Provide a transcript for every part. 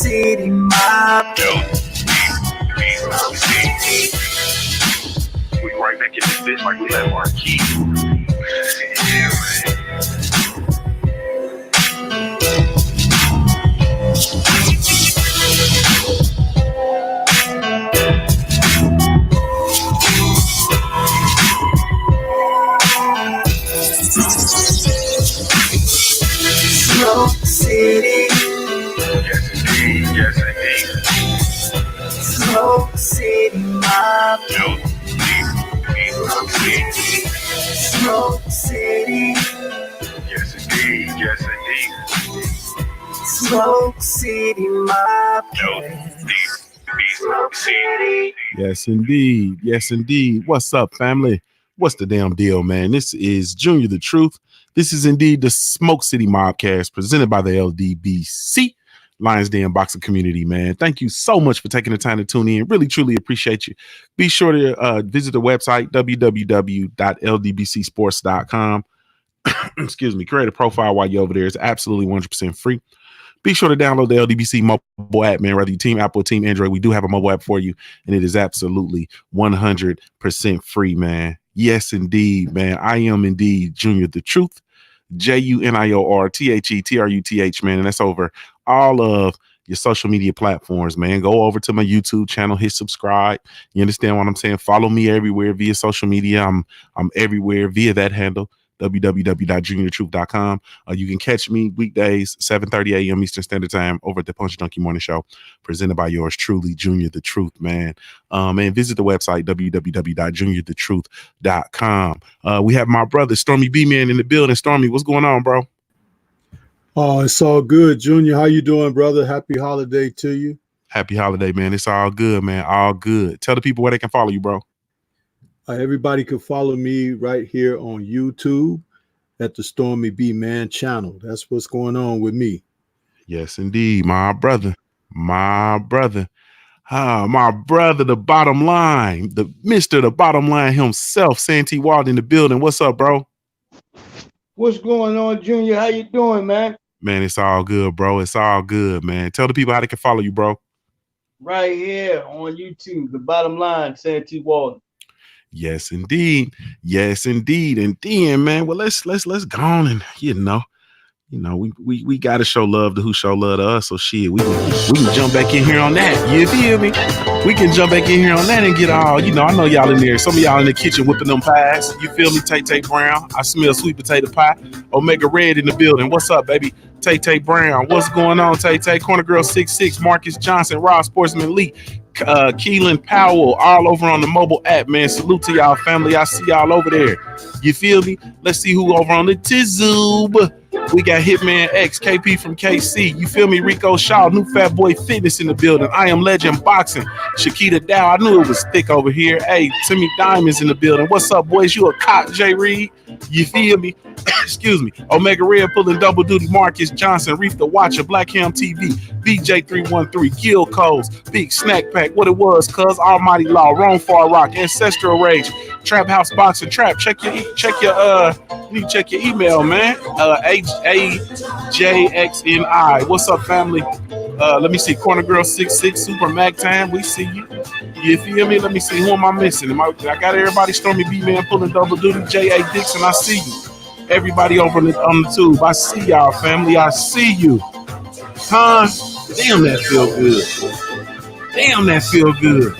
City Mob. We right back in this bitch like we left our key. Smoke City. Yes indeed, yes indeed. Smoke City Mob. Smoke City. Smoke City. Yes indeed, yes indeed. Smoke City Mob. Smoke City. Yes, indeed. Yes, indeed. What's up, family? What's the damn deal, man? This is Junior the Truth. This is indeed the Smoke City MobCast presented by the LDBC, Lions Den Boxing Community, man. Thank you so much for taking the time to tune in. Really, truly appreciate you. Be sure to visit the website, www.ldbcsports.com. Excuse me. Create a profile while you're over there. It's absolutely 100% free. Be sure to download the LDBC mobile app, man. Whether you team Apple or team Android, we do have a mobile app for you, and it is absolutely 100% free, man. Yes, indeed, man. I am indeed Junior the Truth, JUNIORTHETRUTH, man. And that's over all of your social media platforms, man. Go over to my YouTube channel, hit subscribe. You understand what I'm saying? Follow me everywhere via social media. I'm everywhere via that handle. www.juniortruth.com. You can catch me weekdays 7:30 a.m. Eastern Standard Time over at the Punch Junkie Morning Show, presented by yours truly, Junior the Truth, man. And visit the website www.juniorthetruth.com. We have my brother Stormy B Man in the building. Stormy, what's going on, bro? Oh, it's all good, Junior. How you doing, brother? Happy holiday to you. Happy holiday, man. It's all good, man. All good. Tell the people where they can follow you, bro. Everybody can follow me right here on YouTube at the Stormy B Man channel. That's what's going on with me. Yes, indeed. My brother, the bottom line, the bottom line himself, Santee Walden in the building. What's up, bro? What's going on, Junior? How you doing, man? Man, it's all good, bro. It's all good, man. Tell the people how they can follow you, bro. Right here on YouTube, the bottom line, Santee Walden. Yes, indeed. Yes, indeed. And then, man, well, let's go on and we gotta show love to who show love to us. So shit, we can jump back in here on that. You feel me? We can jump back in here on that and get all, I know y'all in there. Some of y'all in the kitchen whipping them pies. You feel me? Tay Brown. I smell sweet potato pie. Omega Red in the building. What's up, baby? Tay Brown. What's going on, Tay? Corner Girl 66, Marcus Johnson, Rob Sportsman Lee, Keelan Powell, all over on the mobile app, man. Salute to y'all, family. I see y'all over there. You feel me? Let's see who over on the Tizoob. We got Hitman X, KP from KC. You feel me? Rico Shaw, new Fat Boy Fitness in the building. I Am Legend Boxing. Shakita Dow. I knew it was thick over here. Hey, Timmy Diamonds in the building. What's up, boys? You a cop, Jay Reed? You feel me? Excuse me. Omega Red pulling double duty. Marcus Johnson, Reef the Watcher, Black Ham TV, BJ313, Gil Coles, Big Snack Pack. What it was, cuz Almighty Law, Rome Far Rock, Ancestral Rage, Trap House Boxing Trap. Check your email, man. AJXNI. What's up, family? Let me see. Corner Girl 66, Super Mag Time. We see you. You feel me? Let me see. Who am I missing? I got everybody. Stormy B Man pulling double duty. J.A. Dixon. I see you. Everybody over on the tube. I see y'all, family. I see you. Huh? Damn, that feel good. Damn, that feel good.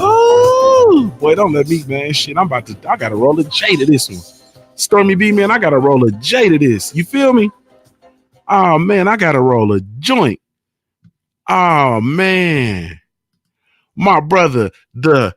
Oh, boy, don't let me, man. Shit, I got to roll a J to this one. Stormy B, man, I got to roll a J to this. You feel me? Oh, man, I got to roll a joint. Oh, man. My brother, the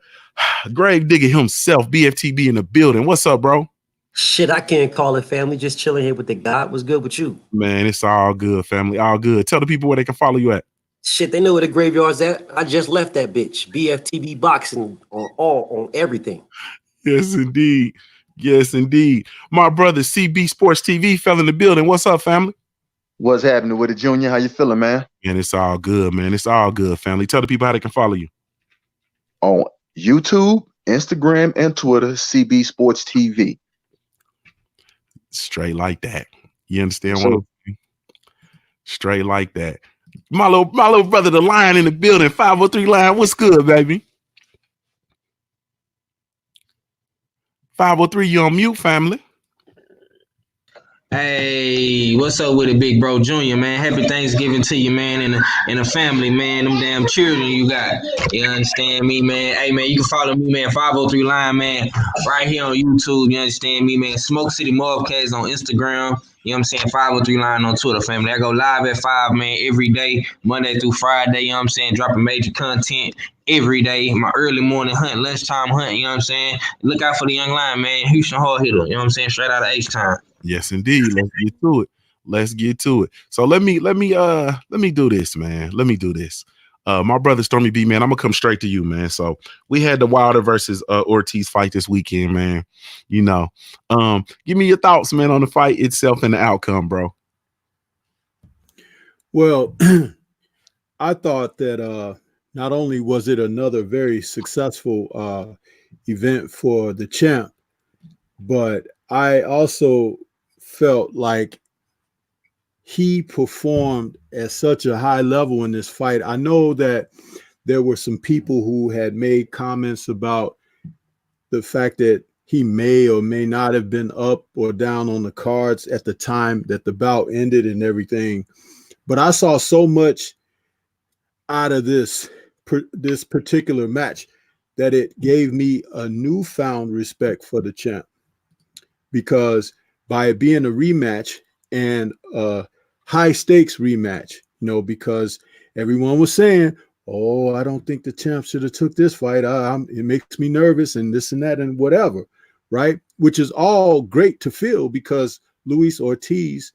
grave digger himself, BFTB in the building. What's up, bro? Shit, I can't call it family. Just chilling here with the God. What's good with you? Man, it's all good, family. All good. Tell the people where they can follow you at. Shit, they know where the graveyard's at. I just left that bitch. BFTB Boxing on everything. Yes, indeed. Yes, indeed. My brother, CB Sports TV, fell in the building. What's up, family? What's happening with it, Junior? How you feeling, man? And it's all good, man. It's all good, family. Tell the people how they can follow you. On YouTube, Instagram, and Twitter, CB Sports TV. Straight like that. You understand what I'm saying? Straight like that. My little brother, the Lion in the building. 503 Lion. What's good, baby? 503, you on mute, family. Hey, what's up with it, big bro Junior, man? Happy Thanksgiving to you, man, and the family, man. Them damn children you got. You understand me, man? Hey, man, you can follow me, man, 503 Line, man, right here on YouTube. You understand me, man? Smoke City MobCast on Instagram. You know what I'm saying? 503 Line on Twitter, family. I go live at 5, man, every day, Monday through Friday. You know what I'm saying? Dropping major content every day. My early morning hunt, lunchtime hunt. You know what I'm saying? Look out for the young lion, man. Houston hard hitter. You know what I'm saying? Straight out of H-Time. Yes, indeed. Let's get to it. Let's get to it. So let me do this, man. Let me do this. My brother Stormy B, man, I'm gonna come straight to you, man. So we had the Wilder versus Ortiz fight this weekend, man. You know, give me your thoughts, man, on the fight itself and the outcome, bro. Well, I thought that not only was it another very successful event for the champ, but I also felt like he performed at such a high level in this fight. I know that there were some people who had made comments about the fact that he may or may not have been up or down on the cards at the time that the bout ended and everything. But I saw so much out of this particular match that it gave me a newfound respect for the champ, because by it being a rematch and a high stakes rematch, because everyone was saying, oh, I don't think the champ should have took this fight. It makes me nervous and this and that and whatever, right? Which is all great to feel, because Luis Ortiz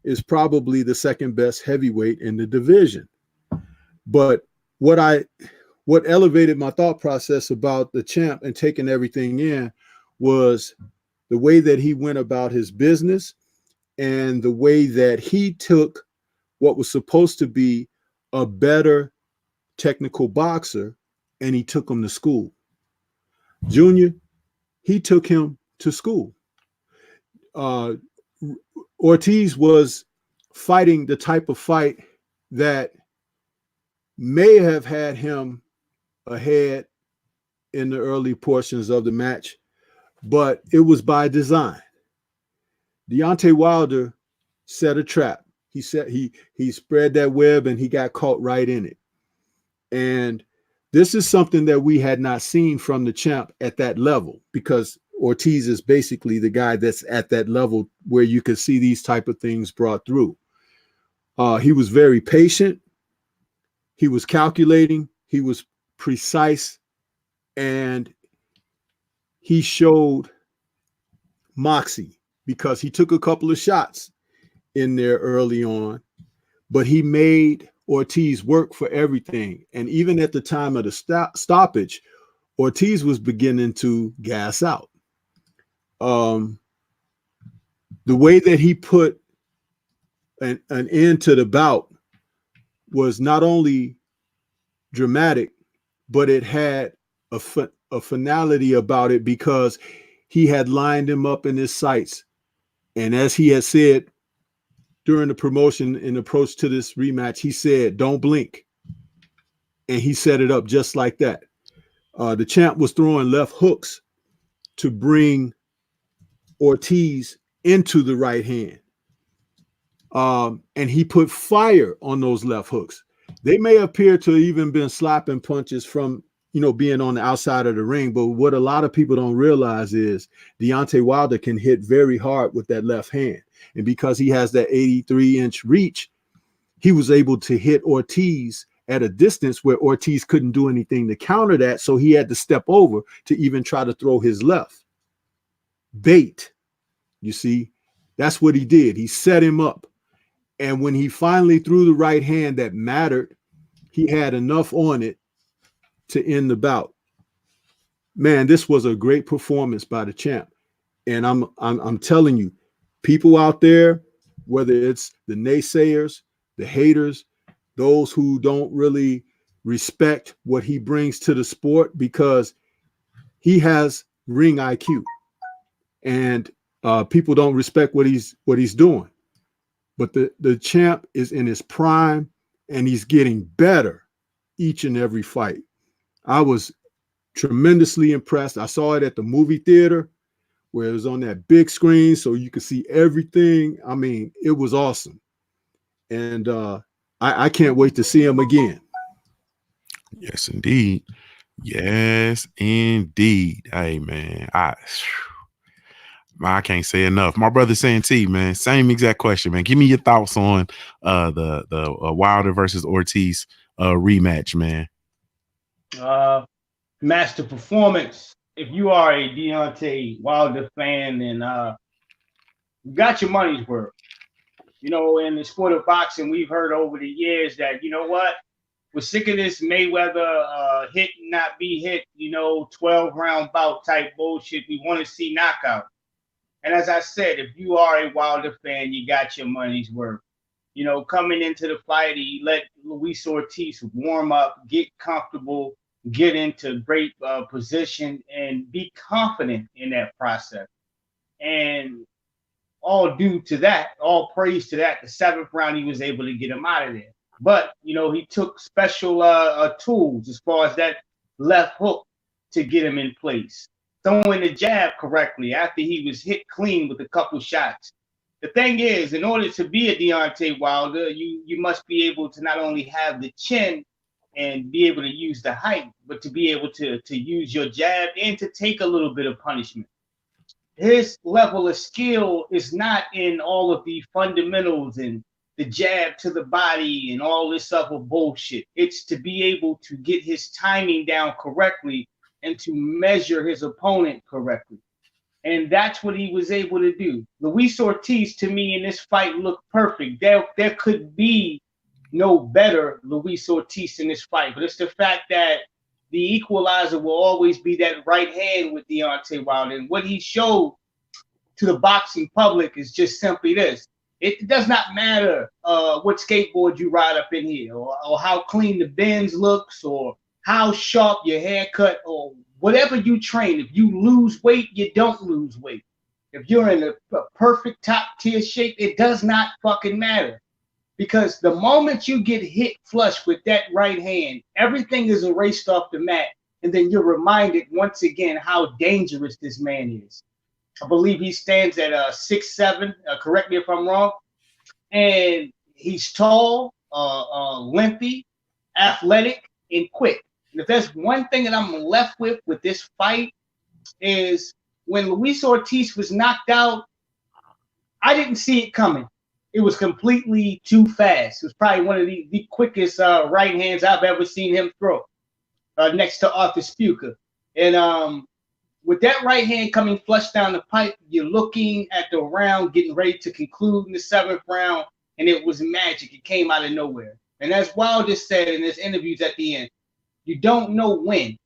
is probably the second best heavyweight in the division. But what elevated my thought process about the champ and taking everything in was the way that he went about his business and the way that he took what was supposed to be a better technical boxer and he took him to school. Junior, he took him to school. Ortiz was fighting the type of fight that may have had him ahead in the early portions of the match, but it was by design. Deontay Wilder set a trap. He spread that web and he got caught right in it. And this is something that we had not seen from the champ at that level, because Ortiz is basically the guy that's at that level where you could see these type of things brought through. He was very patient. He was calculating. He was precise. And he showed moxie, because he took a couple of shots in there early on, but he made Ortiz work for everything. And even at the time of the stoppage, Ortiz was beginning to gas out. The way that he put an end to the bout was not only dramatic, but it had a finality about it, because he had lined him up in his sights. And as he had said during the promotion in approach to this rematch, he said, don't blink. And he set it up just like that. The champ was throwing left hooks to bring Ortiz into the right hand. And he put fire on those left hooks. They may appear to even been slapping punches from, being on the outside of the ring. But what a lot of people don't realize is Deontay Wilder can hit very hard with that left hand. And because he has that 83-inch reach, he was able to hit Ortiz at a distance where Ortiz couldn't do anything to counter that. So he had to step over to even try to throw his left. Bait. You see, that's what he did. He set him up. And when he finally threw the right hand that mattered, he had enough on it to end the bout. Man, this was a great performance by the champ. And I'm telling you, people out there, whether it's the naysayers, the haters, those who don't really respect what he brings to the sport, because he has ring IQ, and people don't respect what he's doing. But the champ is in his prime, and he's getting better each and every fight. I was tremendously impressed. I saw it at the movie theater where it was on that big screen so you could see everything. I mean, it was awesome. And I can't wait to see him again. Yes, indeed. Yes, indeed. Hey, man, I can't say enough. My brother Santee, man, same exact question, man. Give me your thoughts on the Wilder versus Ortiz rematch, man. Master performance. If you are a Deontay Wilder fan, then you got your money's worth. You know, in the sport of boxing, we've heard over the years that, you know what, we're sick of this Mayweather hit and not be hit, 12-round bout type bullshit. We want to see knockout. And as I said, if you are a Wilder fan, you got your money's worth. Coming into the fight, he let Luis Ortiz warm up, get comfortable, get into great position, and be confident in that process. And all due to that, all praise to that, the 7th round, he was able to get him out of there. But, he took special tools as far as that left hook to get him in place. Throwing the jab correctly after he was hit clean with a couple shots. The thing is, in order to be a Deontay Wilder, you must be able to not only have the chin and be able to use the height, but to be able to use your jab and to take a little bit of punishment. His level of skill is not in all of the fundamentals and the jab to the body and all this other bullshit. It's to be able to get his timing down correctly and to measure his opponent correctly. And that's what he was able to do. Luis Ortiz, to me, in this fight looked perfect. There could be no better Luis Ortiz in this fight. But it's the fact that the equalizer will always be that right hand with Deontay Wilder. And what he showed to the boxing public is just simply this. It does not matter what skateboard you ride up in here or how clean the Benz looks or how sharp your haircut or whatever you train. If you lose weight, you don't lose weight. If you're in a perfect top tier shape, it does not fucking matter. Because the moment you get hit flush with that right hand, everything is erased off the mat. And then you're reminded once again how dangerous this man is. I believe he stands at 6'7", correct me if I'm wrong. And he's tall, lengthy, athletic, and quick. And if there's one thing that I'm left with this fight is when Luis Ortiz was knocked out, I didn't see it coming. It was completely too fast. It was probably one of the quickest right hands I've ever seen him throw, next to Arthur Spuka. And with that right hand coming flush down the pipe, you're looking at the round getting ready to conclude in the 7th round, and it was magic. It came out of nowhere. And as Wilder said in his interviews at the end, you don't know when,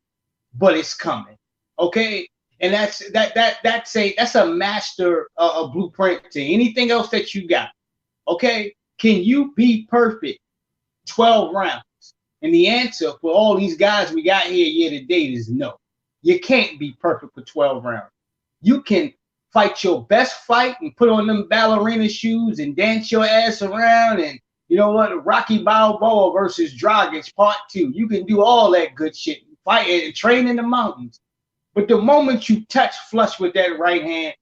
but it's coming. Okay? And that's a master blueprint to anything else that you got. Okay, can you be perfect 12 rounds? And the answer for all these guys we got here year to date is no. You can't be perfect for 12 rounds. You can fight your best fight and put on them ballerina shoes and dance your ass around and, Rocky Balboa versus Dragic Part 2. You can do all that good shit, fight and train in the mountains. But the moment you touch flush with that right hand,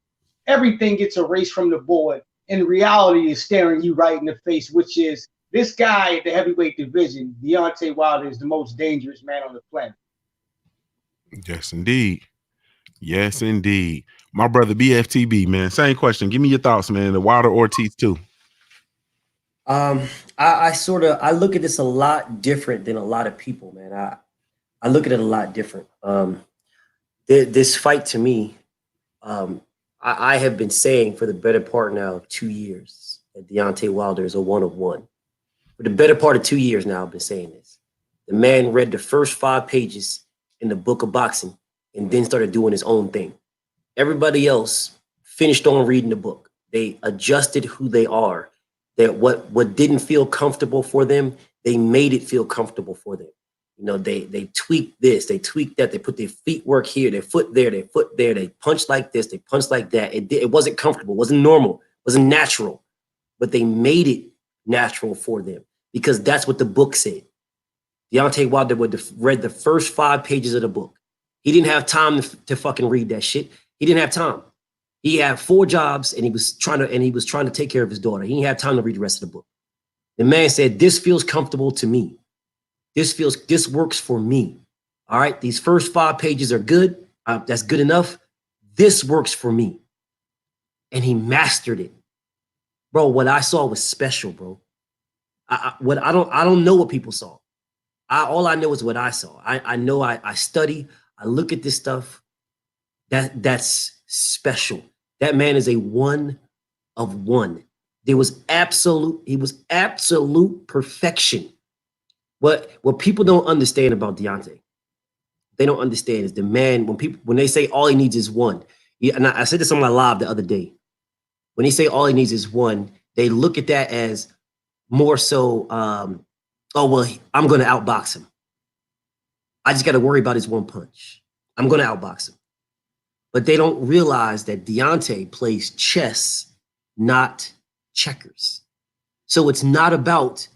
everything gets erased from the board. And reality is staring you right in the face, which is this guy at the heavyweight division, Deontay Wilder, is the most dangerous man on the planet. Yes, indeed. Yes, indeed. My brother BFTB, man, same question. Give me your thoughts, man. The Wilder Ortiz too. I look at this a lot different than a lot of people, man. I look at it a lot different. This fight to me, I have been saying for the better part now of 2 years that Deontay Wilder is a 1 of 1. For the better part of 2 years now, I've been saying this. The man read the first 5 pages in the book of boxing and then started doing his own thing. Everybody else finished on reading the book. They adjusted who they are. That what didn't feel comfortable for them, they made it feel comfortable for them. They tweaked this, they tweaked that, they put their feet work here, their foot there, they punched like this, they punched like that. It wasn't comfortable, wasn't normal, wasn't natural, but they made it natural for them. because that's what the book said. Deontay Wilder would read the first 5 pages of the book. He didn't have time to fucking read that shit. He didn't have time. He had 4 jobs and he was trying to take care of his daughter. He didn't have time to read the rest of the book. The man said, "This feels comfortable to me. This works for me. All right, these first 5 pages are good. That's good enough. This works for me." And he mastered it, bro. What I saw was special, bro. I don't know what people saw. All I know is what I saw. I know I study. I look at this stuff. That's special. That man is a one of one. He was absolute perfection. What people don't understand about Deontay, they don't understand is the man, when they say all he needs is one. And I said this on my live the other day. When they say all he needs is one, they look at that as more so, oh, well, I'm going to outbox him. I just got to worry about his one punch. I'm going to outbox him. But they don't realize that Deontay plays chess, not checkers. So it's not about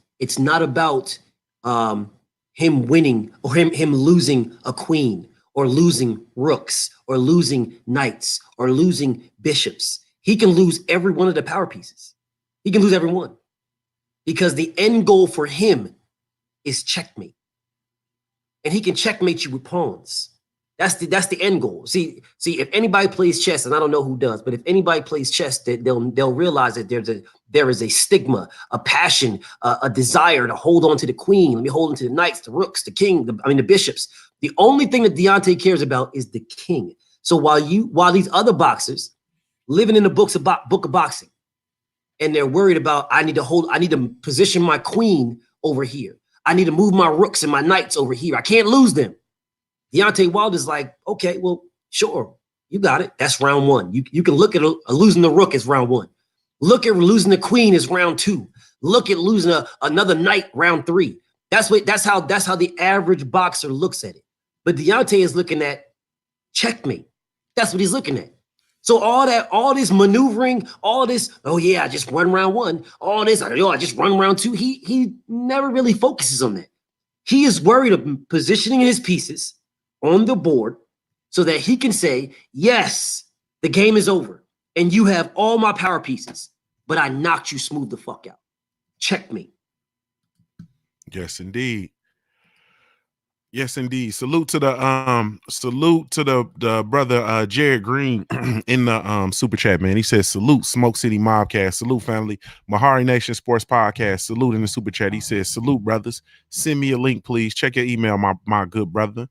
him winning or him losing a queen or losing rooks or losing knights or losing bishops. He can lose every one of the power pieces. He can lose every one because the end goal for him is checkmate. And he can checkmate you with pawns. That's the end goal. See, if anybody plays chess, and I don't know who does, but if anybody plays chess, they'll realize that there is a stigma, a passion, a desire to hold on to the queen. Let me hold on to the knights, the rooks, the king, the bishops. The only thing that Deontay cares about is the king. So while these other boxers living in the book of boxing, and they're worried about I need to position my queen over here. I need to move my rooks and my knights over here. I can't lose them. Deontay Wilder's like, okay, well, sure, you got it. That's round 1. You can look at losing the rook as round 1. Look at losing the queen as round 2. Look at losing another knight round 3. That's how the average boxer looks at it. But Deontay is looking at checkmate. That's what he's looking at. So all this maneuvering, all this, oh yeah, I just run round 1. All this, I just run round 2. He never really focuses on that. He is worried of positioning his pieces on the board so that he can say, yes, the game is over and you have all my power pieces, but I knocked you smooth the fuck out. Checkmate. Yes, indeed. Yes, indeed. Salute to the brother Jared Green in the super chat, man. He says, salute Smoke City MobCast, salute family, Mahari Nation Sports Podcast, salute in the super chat. He says, salute brothers. Send me a link, please. Check your email, my good brother.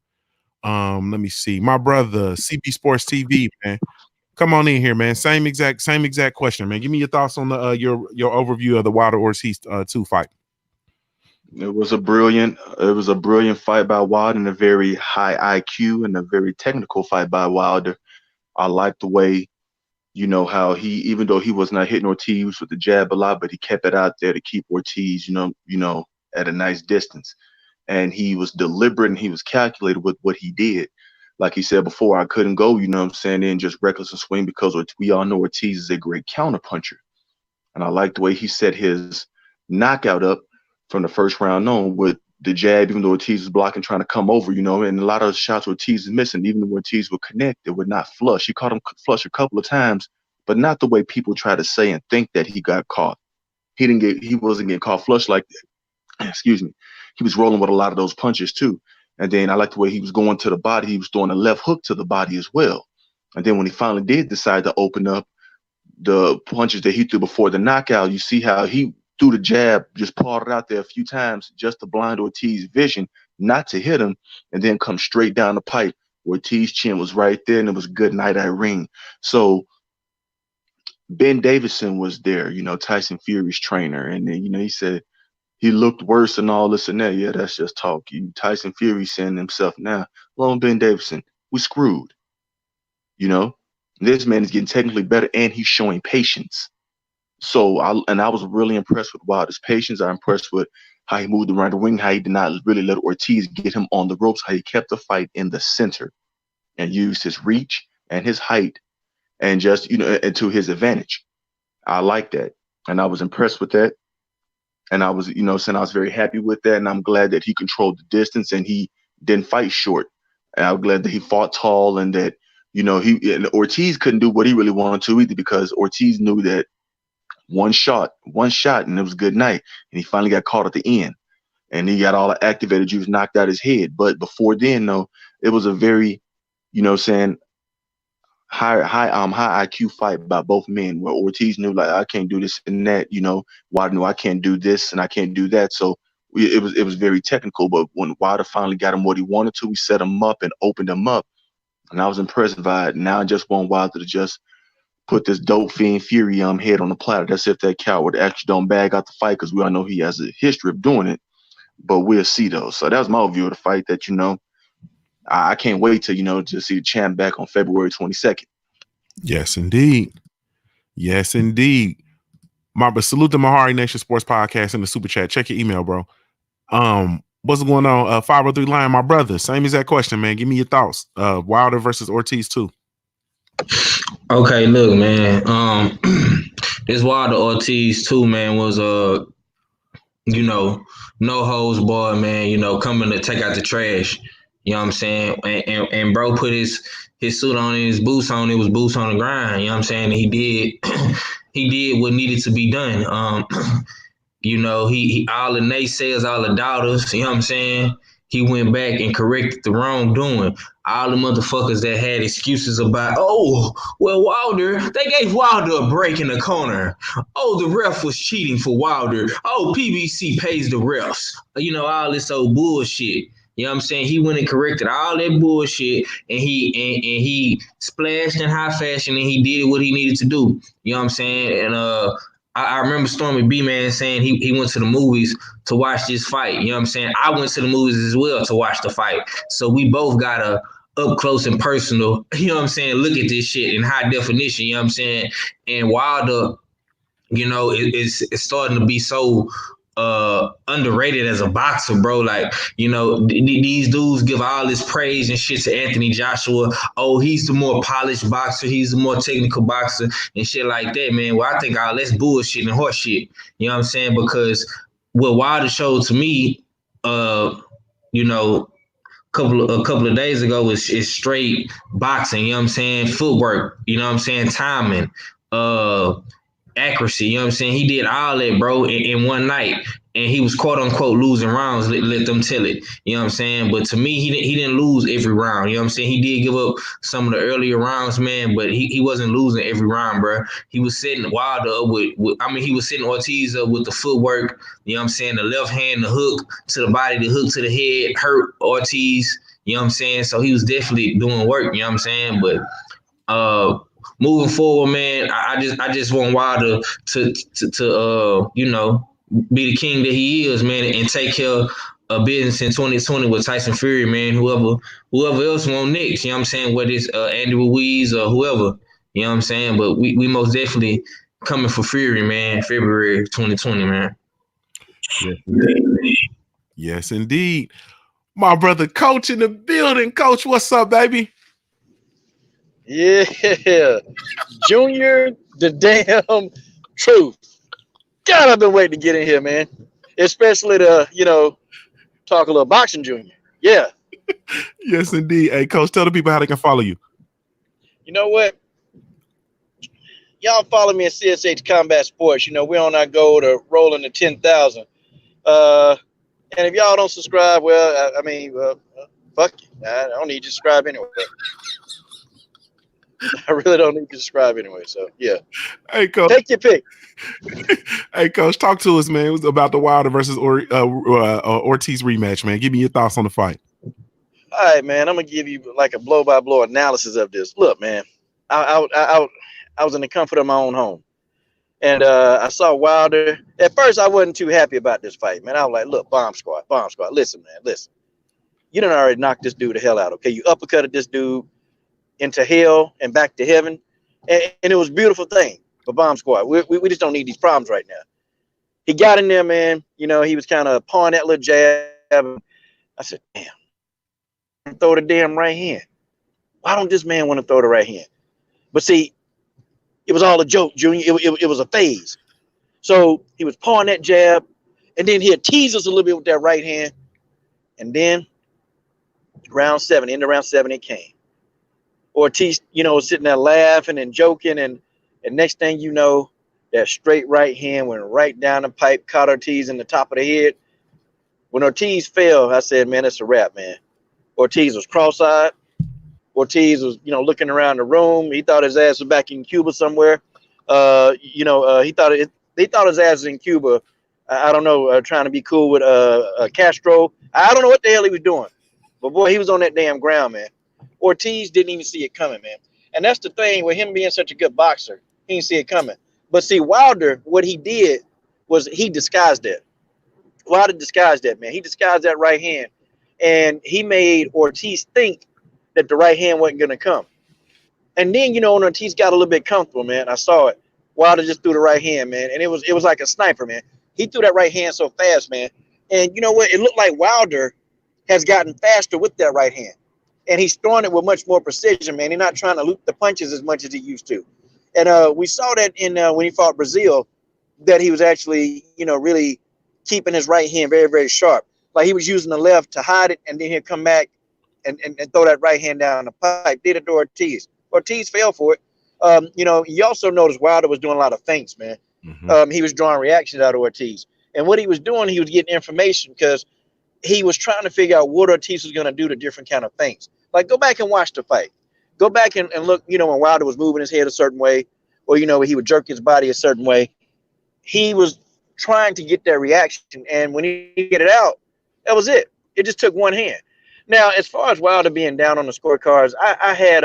Let me see. My brother, CB Sports TV, man. Come on in here, man. Same exact question, man. Give me your thoughts on the your overview of the Wilder Ortiz 2 fight. It was a brilliant fight by Wilder and a very high IQ and a very technical fight by Wilder. I like the way, how he, even though he was not hitting Ortiz with the jab a lot, but he kept it out there to keep Ortiz, at a nice distance. And he was deliberate and he was calculated with what he did. Like he said before, I couldn't go, in just reckless and swing because we all know Ortiz is a great counterpuncher. And I like the way he set his knockout up from the first round on with the jab, even though Ortiz was blocking, trying to come over, and a lot of the shots Ortiz is missing, even when Ortiz would connect, it would not flush. He caught him flush a couple of times, but not the way people try to say and think that he got caught. He wasn't getting caught flush like that. Excuse me. He was rolling with a lot of those punches too. And then I like the way he was going to the body. He was throwing a left hook to the body as well. And then when he finally did decide to open up the punches that he threw before the knockout, you see how he threw the jab, just pawed it out there a few times just to blind Ortiz's vision, not to hit him, and then come straight down the pipe. Ortiz's chin was right there, and it was good night, Irene. So Ben Davison was there, Tyson Fury's trainer, and then, he said he looked worse and all this and that. Yeah, that's just talk. Tyson Fury saying himself now, well, Ben Davison, we screwed. This man is getting technically better, and he's showing patience. So I was really impressed with Wilder's patience. I'm impressed with how he moved around the ring, how he did not really let Ortiz get him on the ropes, how he kept the fight in the center and used his reach and his height and just, and to his advantage. I like that. And I was impressed with that. And I was, saying I was very happy with that. And I'm glad that he controlled the distance and he didn't fight short. And I'm glad that he fought tall and that, and Ortiz couldn't do what he really wanted to either because Ortiz knew that one shot, and it was a good night. And he finally got caught at the end. And he got all the activated juice knocked out his head. But before then, though, it was a very, saying high IQ fight by both men where Ortiz knew like I can't do this and that, Wilder knew I can't do this and I can't do that. So it was very technical. But when Wilder finally got him what he wanted to, we set him up and opened him up. And I was impressed by it. Now I just want Wilder to just put this dope fiend Fury head on the platter. That's if that coward actually don't bag out the fight because we all know he has a history of doing it. But we'll see though. So that was my view of the fight that, I can't wait to see the champ back on February 22nd. Yes, indeed. Yes, indeed. But salute to Mahari Nation Sports Podcast in the super chat. Check your email, bro. What's going on? 503 Lion, my brother. Same exact question, man. Give me your thoughts. Wilder versus Ortiz too. Okay, look, man. This Wilder Ortiz too, man, was no holds barred, man, coming to take out the trash. You know what I'm saying? And bro put his suit on and his boots on. It was boots on the grind. You know what I'm saying? And he did what needed to be done. He all the naysayers, all the doubters, you know what I'm saying? He went back and corrected the wrongdoing. All the motherfuckers that had excuses about, Wilder, they gave Wilder a break in the corner. Oh, the ref was cheating for Wilder. Oh, PBC pays the refs. All this old bullshit. You know what I'm saying? He went and corrected all that bullshit and he splashed in high fashion and he did what he needed to do. You know what I'm saying? And I remember Stormy B-Man saying he went to the movies to watch this fight. You know what I'm saying? I went to the movies as well to watch the fight. So we both got a up close and personal, you know what I'm saying, look at this shit in high definition, you know what I'm saying? And Wilder, it's starting to be so underrated as a boxer, bro. Like, these dudes give all this praise and shit to Anthony Joshua. Oh, he's the more polished boxer. He's the more technical boxer and shit like that, man. Well, I think all that's bullshit and horse shit. You know what I'm saying? Because what Wilder showed to me, a couple of days ago is straight boxing. You know what I'm saying? Footwork. You know what I'm saying? Timing. Accuracy, you know what I'm saying? He did all that, bro, in one night. And he was quote unquote losing rounds, let them tell it. You know what I'm saying? But to me, he didn't lose every round. You know what I'm saying? He did give up some of the earlier rounds, man, but he wasn't losing every round, bro. He was setting Wilder up he was setting Ortiz up with the footwork, you know what I'm saying? The left hand, the hook to the body, the hook to the head, hurt Ortiz, you know what I'm saying? So he was definitely doing work, you know what I'm saying? But moving forward, man, I just want Wilder to be the king that he is, man, and take care of business in 2020 with Tyson Fury, man. Whoever else want next, you know what I'm saying? Whether it's Andy Ruiz or whoever, you know what I'm saying? But we most definitely coming for Fury, man. February 2020, man. Yes, indeed. Yes, indeed. My brother, Coach in the building. Coach, what's up, baby? Yeah, Junior, the damn truth. God, I've been waiting to get in here, man. Especially to, talk a little boxing, Junior. Yeah. Yes, indeed. Hey, Coach, tell the people how they can follow you. You know what? Y'all follow me at CSH Combat Sports. We're on our goal to rolling to 10,000. And if y'all don't subscribe, well, fuck you. I don't need you to subscribe anyway. I really don't need to subscribe anyway. So, yeah. Hey, Coach. Take your pick. Hey, Coach, talk to us, man. It was about the Wilder versus Ortiz rematch, man. Give me your thoughts on the fight. All right, man. I'm going to give you like a blow-by-blow analysis of this. Look, man, I was in the comfort of my own home. And I saw Wilder. At first, I wasn't too happy about this fight, man. I was like, look, bomb squad. Listen, man, listen. You done already knocked this dude the hell out, okay? You uppercutted this dude into hell and back to heaven. And it was a beautiful thing for Bomb Squad. We just don't need these problems right now. He got in there, man. He was kind of pawing that little jab. I said, damn, throw the damn right hand. Why don't this man want to throw the right hand? But see, it was all a joke, Junior. It was a phase. So he was pawing that jab. And then he'll tease us a little bit with that right hand. And then round 7, into round 7, it came. Ortiz, sitting there laughing and joking. And next thing you know, that straight right hand went right down the pipe, caught Ortiz in the top of the head. When Ortiz fell, I said, man, it's a wrap, man. Ortiz was cross-eyed. Ortiz was, looking around the room. He thought his ass was back in Cuba somewhere. He thought his ass was in Cuba. I don't know, trying to be cool with Castro. I don't know what the hell he was doing. But, boy, he was on that damn ground, man. Ortiz didn't even see it coming, man. And that's the thing with him being such a good boxer. He didn't see it coming. But, see, Wilder, what he did was he disguised that. Wilder disguised that, man. He disguised that right hand. And he made Ortiz think that the right hand wasn't going to come. And then, when Ortiz got a little bit comfortable, man, I saw it. Wilder just threw the right hand, man. And it was like a sniper, man. He threw that right hand so fast, man. And you know what? It looked like Wilder has gotten faster with that right hand. And he's throwing it with much more precision, man. He's not trying to loop the punches as much as he used to. And we saw that in when he fought Brazil, that he was actually, really keeping his right hand very, very sharp. Like he was using the left to hide it, and then he'll come back and throw that right hand down the pipe. Did it to Ortiz. Ortiz fell for it. You also noticed Wilder was doing a lot of feints, man. Mm-hmm. He was drawing reactions out of Ortiz. And what he was doing, he was getting information because he was trying to figure out what Ortiz was going to do to different kind of feints. Like, go back and watch the fight. Go back and look, when Wilder was moving his head a certain way, or, he would jerk his body a certain way. He was trying to get that reaction. And when he get it out, that was it. It just took one hand. Now, as far as Wilder being down on the scorecards, I had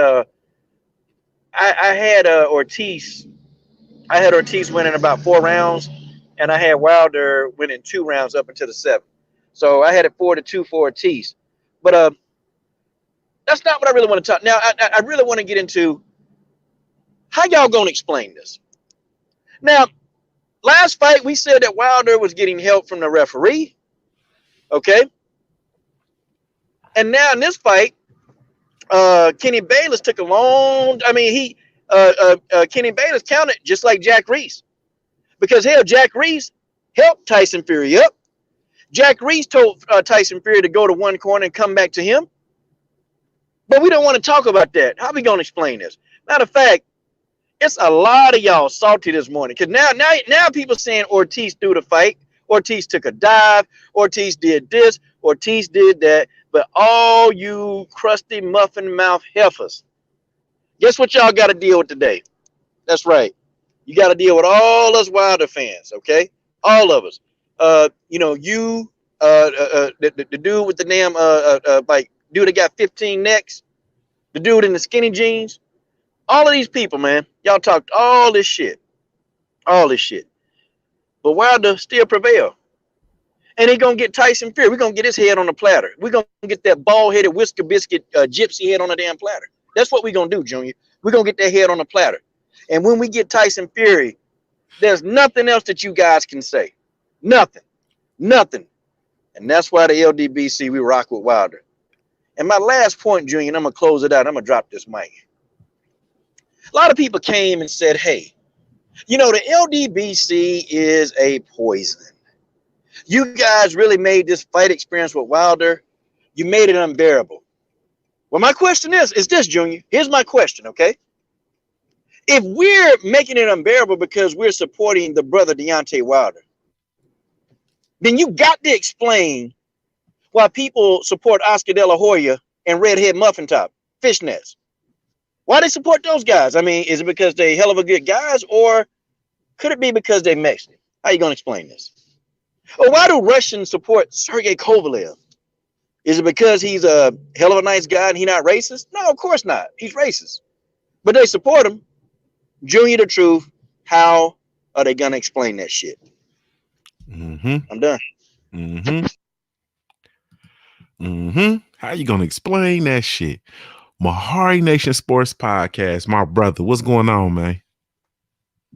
Ortiz. I had Ortiz winning about 4 rounds, and I had Wilder winning 2 rounds up into the 7th. So I had it 4-2 for Ortiz. But that's not what I really want to talk. Now, I really want to get into how y'all going to explain this. Now, last fight, we said that Wilder was getting help from the referee. Okay. And now in this fight, Kenny Bayless took a long. Kenny Bayless counted just like Jack Reese, because hell, Jack Reese helped Tyson Fury up. Jack Reese told Tyson Fury to go to one corner and come back to him. But we don't want to talk about that. How are we going to explain this? Matter of fact, it's a lot of y'all salty this morning, because now people saying Ortiz threw the fight. Ortiz took a dive. Ortiz did this. Ortiz did that. But all you crusty muffin mouth heifers, guess what y'all got to deal with today? That's right. You got to deal with all us Wilder fans, okay? All of us. The dude with the damn dude that got 15 necks, the dude in the skinny jeans, all of these people, man, y'all talked all this shit. But Wilder still prevailed. And he gonna get Tyson Fury. We're gonna get his head on the platter. We're gonna get that bald-headed whisker biscuit gypsy head on the damn platter. That's what we're gonna do, Junior. We're gonna get that head on the platter. And when we get Tyson Fury, there's nothing else that you guys can say. Nothing. And that's why the LDBC, we rock with Wilder. And my last point, Junior, and I'm gonna close it out. I'm gonna drop this mic. A lot of people came and said, hey, the LDBC is a poison. You guys really made this fight experience with Wilder. You made it unbearable. Well, my question is this, Junior. Here's my question, okay? If we're making it unbearable because we're supporting the brother Deontay Wilder, then you got to explain why people support Oscar De La Hoya and Redhead Muffin Top, Fishnets. Why they support those guys? I mean, is it because they hell of a good guys, or could it be because they Mexican? How you going to explain this? Or why do Russians support Sergey Kovalev? Is it because he's a hell of a nice guy and he's not racist? No, of course not. He's racist. But they support him. Junior, the truth, how are they going to explain that shit? Mm-hmm. I'm done. How you going to explain that shit? Mahari Nation Sports Podcast, my brother. What's going on, man?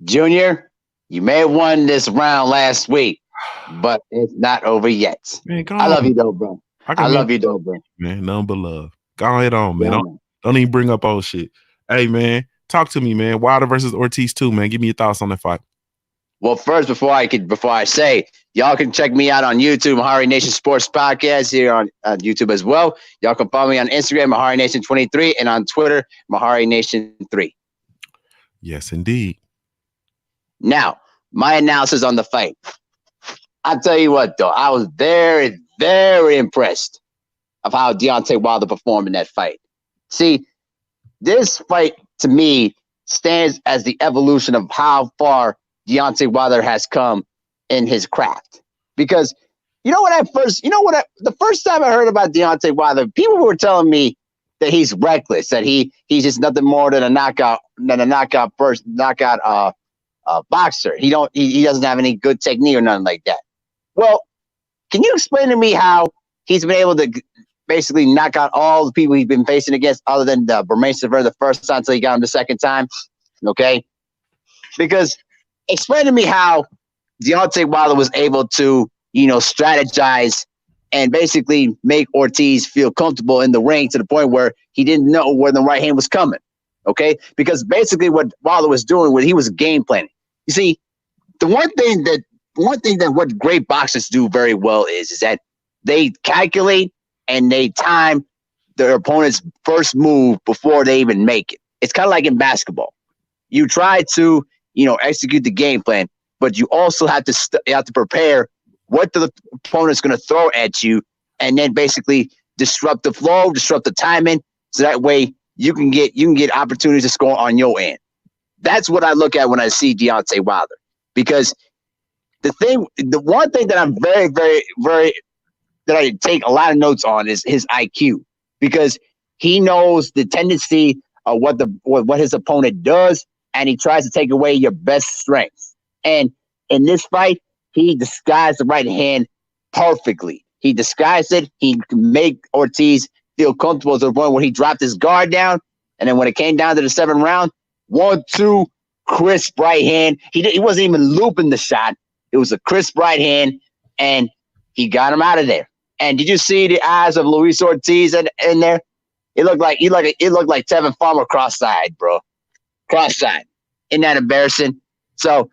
Junior, you may have won this round last week, but it's not over yet. Man, I love you though, bro. I love you though, bro. Man, none but love. Go ahead on, man. Yeah, don't even bring up old shit. Hey, man, talk to me, man. Wilder versus Ortiz 2, man. Give me your thoughts on that fight. Well, first, before I say, y'all can check me out on YouTube, Mahari Nation Sports Podcast here on YouTube as well. Y'all can follow me on Instagram, Mahari Nation 23, and on Twitter, Mahari Nation 3. Yes, indeed. Now, my analysis on the fight. I'll tell you what, though, I was very, very impressed of how Deontay Wilder performed in that fight. See, this fight to me stands as the evolution of how far Deontay Wilder has come in his craft. Because the first time I heard about Deontay Wilder, people were telling me that he's reckless, that he's just nothing more than a knockout boxer. He doesn't have any good technique or nothing like that. Well, can you explain to me how he's been able to basically knock out all the people he's been facing against, other than Bermane the first time until he got him the second time? Okay, because explain to me how Deontay Wilder was able to, strategize and basically make Ortiz feel comfortable in the ring to the point where he didn't know where the right hand was coming. Okay, because basically what Wilder was doing was he was game planning. You see, the one thing that what great boxers do very well is that they calculate and they time their opponent's first move before they even make it. It's kind of like in basketball. You try to, execute the game plan, but you also have to prepare what the opponent's going to throw at you, and then basically disrupt the flow, disrupt the timing, so that way you can get opportunities to score on your end. That's what I look at when I see Deontay Wilder, because the one thing that I'm very, very, very that I take a lot of notes on is his IQ, because he knows the tendency of what his opponent does, and he tries to take away your best strengths. And in this fight, he disguised the right hand perfectly. He disguised it. He can make Ortiz feel comfortable to the point where he dropped his guard down. And then when it came down to the 7th round, 1-2, crisp right hand. He wasn't even looping the shot. It was a crisp right hand, and he got him out of there. And did you see the eyes of Luis Ortiz in there? It looked like Tevin Farmer cross-eyed, bro. Cross-eyed. Isn't that embarrassing? So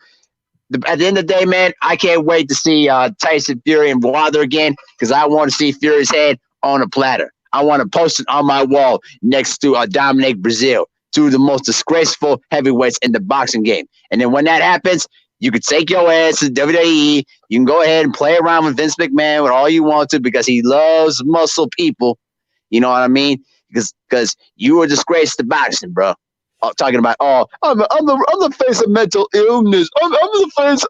at the end of the day, man, I can't wait to see Tyson Fury and Wilder again, because I want to see Fury's head on a platter. I want to post it on my wall next to Dominic Brazil, two of the most disgraceful heavyweights in the boxing game. And then when that happens, you could take your ass to WWE. You can go ahead and play around with Vince McMahon with all you want to, because he loves muscle people. You know what I mean? Because you are a disgrace to boxing, bro. Talking about, I'm the face of mental illness. I'm the face.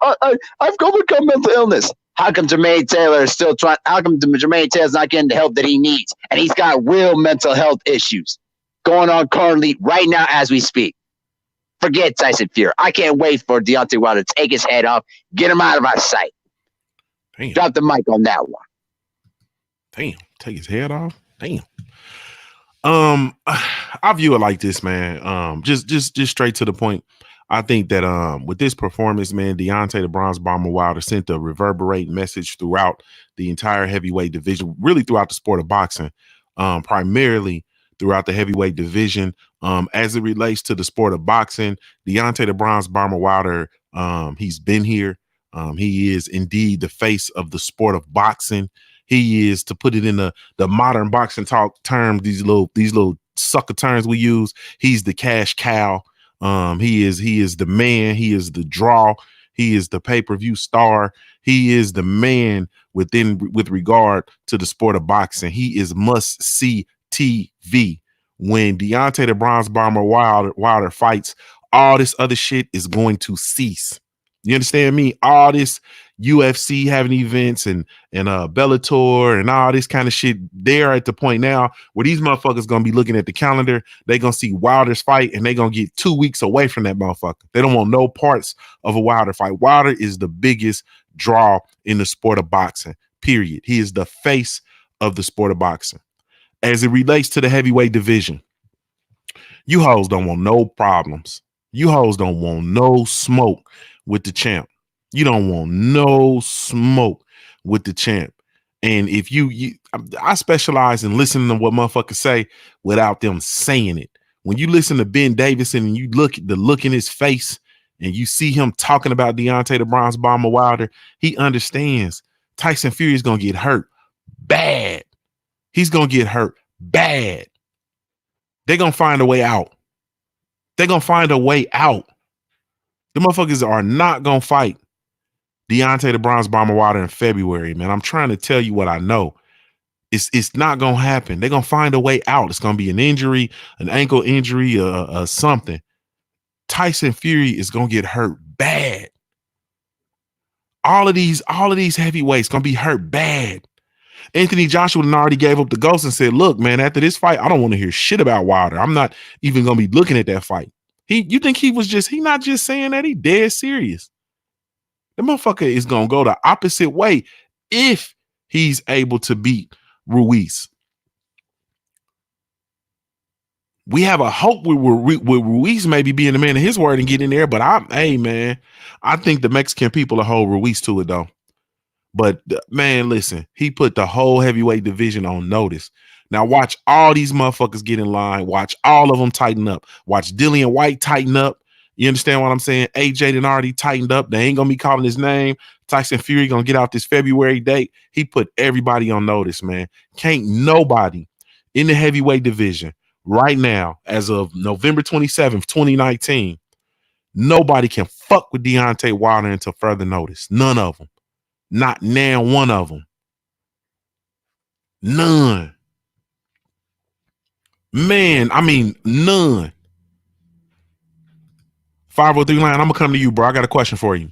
I've overcome mental illness. How come Jermaine Taylor is still trying? How come Jermaine Taylor's not getting the help that he needs? And he's got real mental health issues going on currently right now as we speak. Forget Tyson Fury. I can't wait for Deontay Wilder to take his head off, get him out of our sight. Damn. Drop the mic on that one. Damn, take his head off. Damn. I view it like this, man. Just straight to the point. I think that with this performance, man, Deontay the Bronze Bomber Wilder sent a reverberating message throughout the entire heavyweight division, really throughout the sport of boxing, primarily throughout the heavyweight division. As it relates to the sport of boxing, Deontay the Bronze Bomber Wilder, he's been here. He is indeed the face of the sport of boxing. He is, to put it in the modern boxing talk terms, these little sucker terms we use, he's the cash cow. He is the man. He is the draw. He is the pay-per-view star. He is the man with regard to the sport of boxing. He is must-see TV. When Deontay the Bronze Bomber Wilder fights, all this other shit is going to cease. You understand me? All this UFC having events and Bellator and all this kind of shit, they're at the point now where these motherfuckers gonna be looking at the calendar. They gonna see Wilder's fight and they gonna get 2 weeks away from that motherfucker. They don't want no parts of a Wilder fight. Wilder is the biggest draw in the sport of boxing, period. He is the face of the sport of boxing. As it relates to the heavyweight division, you hoes don't want no problems. You hoes don't want no smoke with the champ. You don't want no smoke with the champ. And if I specialize in listening to what motherfuckers say without them saying it. When you listen to Ben Davison and you look at the look in his face and you see him talking about Deontay the Bronze Bomber Wilder, he understands Tyson Fury is going to get hurt bad. He's going to get hurt bad. They're going to find a way out. They're going to find a way out. The motherfuckers are not going to fight Deontay the Bronze Bomber Wilder in February, man. I'm trying to tell you what I know. It's not going to happen. They're going to find a way out. It's going to be an injury, an ankle injury, something. Tyson Fury is going to get hurt bad. All of these heavyweights going to be hurt bad. Anthony Joshua already gave up the ghost and said, look, man, after this fight, I don't want to hear shit about Wilder. I'm not even going to be looking at that fight. You think he not just saying that, he dead serious. The motherfucker is going to go the opposite way if he's able to beat Ruiz. We have a hope with Ruiz maybe being the man of his word and getting there, but I think the Mexican people will hold Ruiz to it though. But man, listen, he put the whole heavyweight division on notice. Now watch all these motherfuckers get in line. Watch all of them tighten up. Watch Dillian White tighten up. You understand what I'm saying? AJ done already tightened up. They ain't gonna be calling his name. Tyson Fury gonna get out this February date. He put everybody on notice, man. Can't nobody in the heavyweight division right now, as of November 27th, 2019, nobody can fuck with Deontay Wilder until further notice. None of them. Not now one of them. None. Man, I mean, none. 503 line, I'm gonna come to you, bro. I got a question for you.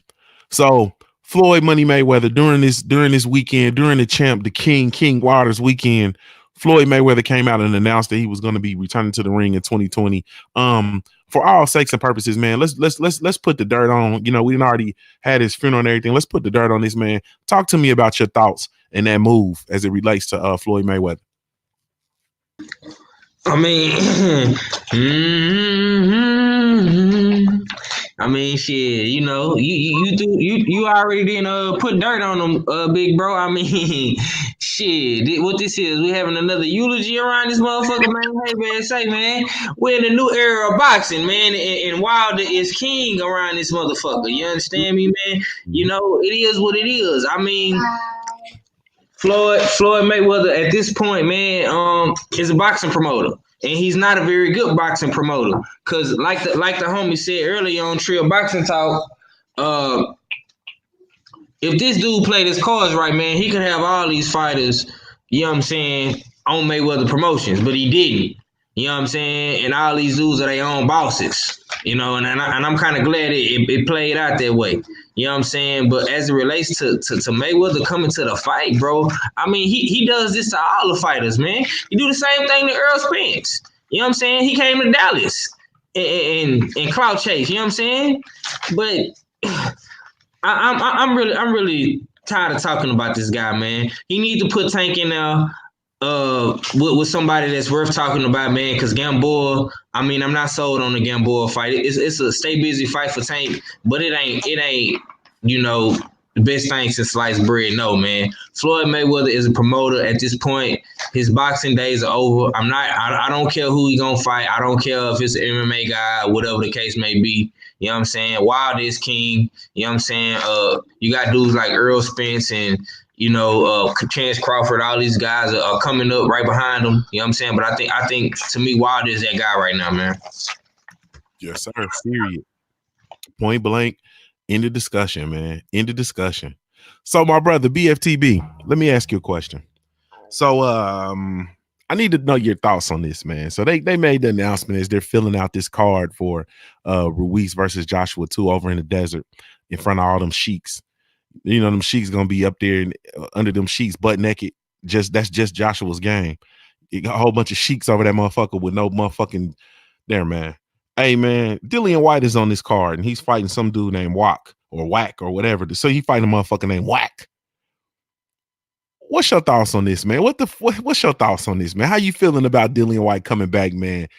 So Floyd Money Mayweather during this weekend, during the King Wilder's weekend, Floyd Mayweather came out and announced that he was going to be returning to the ring in 2020. For all sakes and purposes, man, let's put the dirt on. You know, we didn't already had his funeral and everything. Let's put the dirt on this man. Talk to me about your thoughts and that move as it relates to Floyd Mayweather. I mean, shit. You know, you already didn't put dirt on them, big bro. I mean, shit. What this is? We having another eulogy around this motherfucker, man. Hey, man, say, man, we're in a new era of boxing, man, and Wilder is king around this motherfucker. You understand me, man? You know, it is what it is. I mean, Floyd Mayweather at this point, man, is a boxing promoter. And he's not a very good boxing promoter. Cause like the homie said earlier on Trill Boxing Talk, if this dude played his cards right, man, he could have all these fighters, you know what I'm saying, on Mayweather Promotions, but he didn't. You know what I'm saying? And all these dudes are their own bosses. You know, and I'm kind of glad it played out that way. You know what I'm saying? But as it relates to Mayweather coming to the fight, bro, I mean, he does this to all the fighters, man. He do the same thing to Earl Spence. You know what I'm saying? He came to Dallas and Clout Chase. You know what I'm saying? But I'm really tired of talking about this guy, man. He needs to put Tank in there. With somebody that's worth talking about, man, because Gamboa, I mean, I'm not sold on the Gamboa fight. It's a stay busy fight for Tank, but it ain't, you know, the best thing since sliced bread. No, man. Floyd Mayweather is a promoter at this point. His boxing days are over. I don't care who he gonna fight. I don't care if it's an MMA guy or whatever the case may be. You know what I'm saying? Wilder is king. You know what I'm saying? You got dudes like Earl Spence and, you know, Chance Crawford, all these guys are coming up right behind him. You know what I'm saying? But I think to me, Wilder is that guy right now, man. Yes, sir. Period. Point blank. End of discussion, man. End of discussion. So, my brother, BFTB, let me ask you a question. So, I need to know your thoughts on this, man. So they made the announcement as they're filling out this card for Ruiz versus Joshua 2 over in the desert in front of all them sheiks. You know, them sheiks gonna be up there and under them sheiks butt naked. That's just Joshua's game. You got a whole bunch of sheiks over that motherfucker with no motherfucking there, man. Hey, man, Dillian White is on this card and he's fighting some dude named Whack or whatever. So he fighting a motherfucker named Whack. What's your thoughts on this, man? What's your thoughts on this, man? How you feeling about Dillian White coming back, man?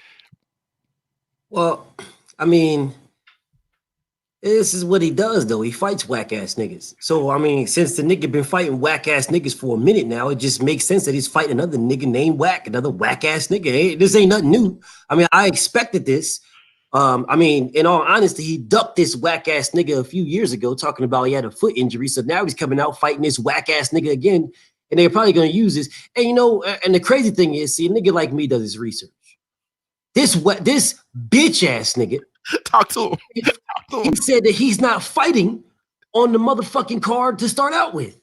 Well, I mean, this is what he does, though. He fights whack-ass niggas. So, I mean, since the nigga been fighting whack-ass niggas for a minute now, it just makes sense that he's fighting another nigga named Whack, another whack-ass nigga. Hey, this ain't nothing new. I mean, I expected this. I mean, in all honesty, he ducked this whack ass nigga a few years ago, talking about he had a foot injury. So now he's coming out fighting this whack ass nigga again, and they're probably gonna use this. And you know, and the crazy thing is, see, a nigga like me does his research. This bitch ass nigga, Talk to him. he said that he's not fighting on the motherfucking card to start out with.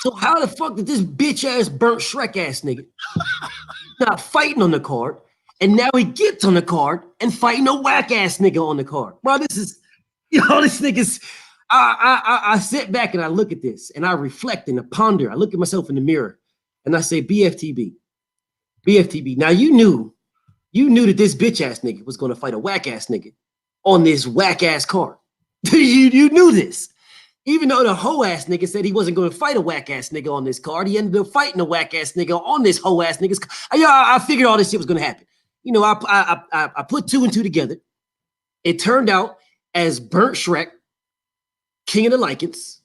So how the fuck did this bitch ass burnt Shrek ass nigga not fighting on the card? And now he gets on the card and fighting a whack ass nigga on the card. Bro, this is, this nigga's. I sit back and I look at this and I reflect and I ponder. I look at myself in the mirror and I say, BFTB. Now you knew that this bitch ass nigga was going to fight a whack ass nigga on this whack ass card. you knew this. Even though the hoe ass nigga said he wasn't going to fight a whack ass nigga on this card, he ended up fighting a whack ass nigga on this hoe ass nigga's. I figured all this shit was going to happen. I put two and two together. It turned out as Burnt Shrek, King of the Lycans,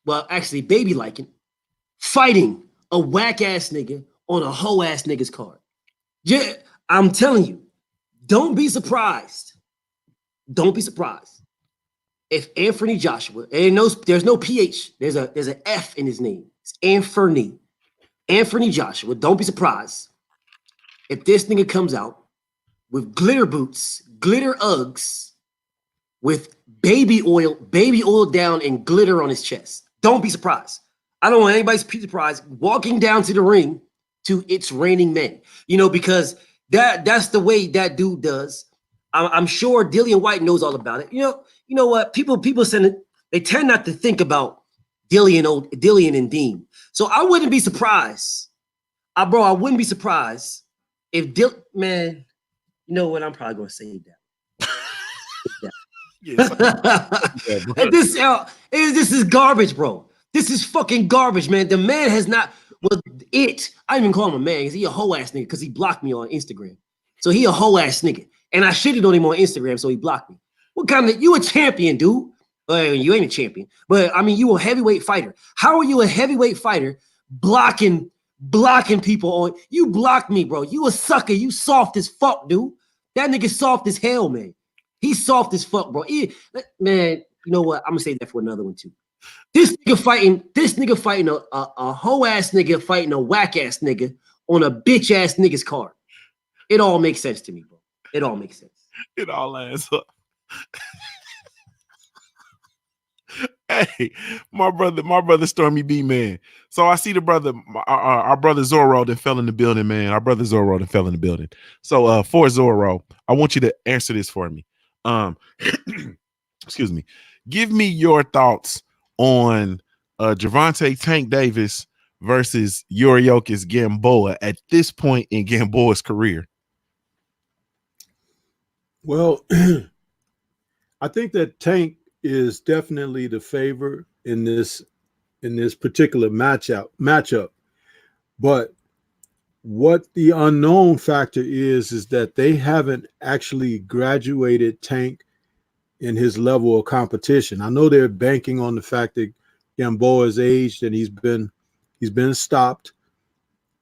well, actually Baby Lycan, fighting a whack ass nigga on a hoe ass nigga's card. Yeah, I'm telling you, don't be surprised. Don't be surprised if Anthony Joshua, and there's no PH, there's an F in his name. It's Anthony Joshua. Don't be surprised if this nigga comes out with glitter boots, glitter Uggs, with baby oil down and glitter on his chest. Don't be surprised. I don't want anybody to be surprised walking down to the ring to It's Raining Men. Because that's the way that dude does. I'm sure Dillian White knows all about it. You know what? People send it. They tend not to think about Dillian and Dean. So I wouldn't be surprised. I wouldn't be surprised if man, you know what? I'm probably gonna save that. This is garbage, bro. This is fucking garbage, man. The man has not. Well, I didn't even call him a man. Is he a hoe ass nigga? Because he blocked me on Instagram. So he a hoe ass nigga, and I shitted on him on Instagram, so he blocked me. What kind of? You a champion, dude? Well, you ain't a champion, but I mean, you a heavyweight fighter. How are you a heavyweight fighter blocking people on? You blocked me, bro. You a sucker. You soft as fuck, dude. That nigga soft as hell, man. He's soft as fuck, bro. Man, you know what? I'm gonna say that for another one too. This nigga fighting a hoe ass nigga fighting a whack ass nigga on a bitch ass nigga's card. It all makes sense to me, bro. It all makes sense. It all adds up. Hey, my brother Stormy B, man. So I see the brother, our brother Zorro that fell in the building, man. Our brother Zorro that fell in the building. So for Zorro, I want you to answer this for me. Excuse me. Give me your thoughts on Gervonta Tank Davis versus Yuriorkis Gamboa at this point in Gamboa's career. Well, I think that Tank is definitely the favorite in this particular matchup. But what the unknown factor is that they haven't actually graduated Tank in his level of competition. I know they're banking on the fact that Gamboa is aged and he's been stopped,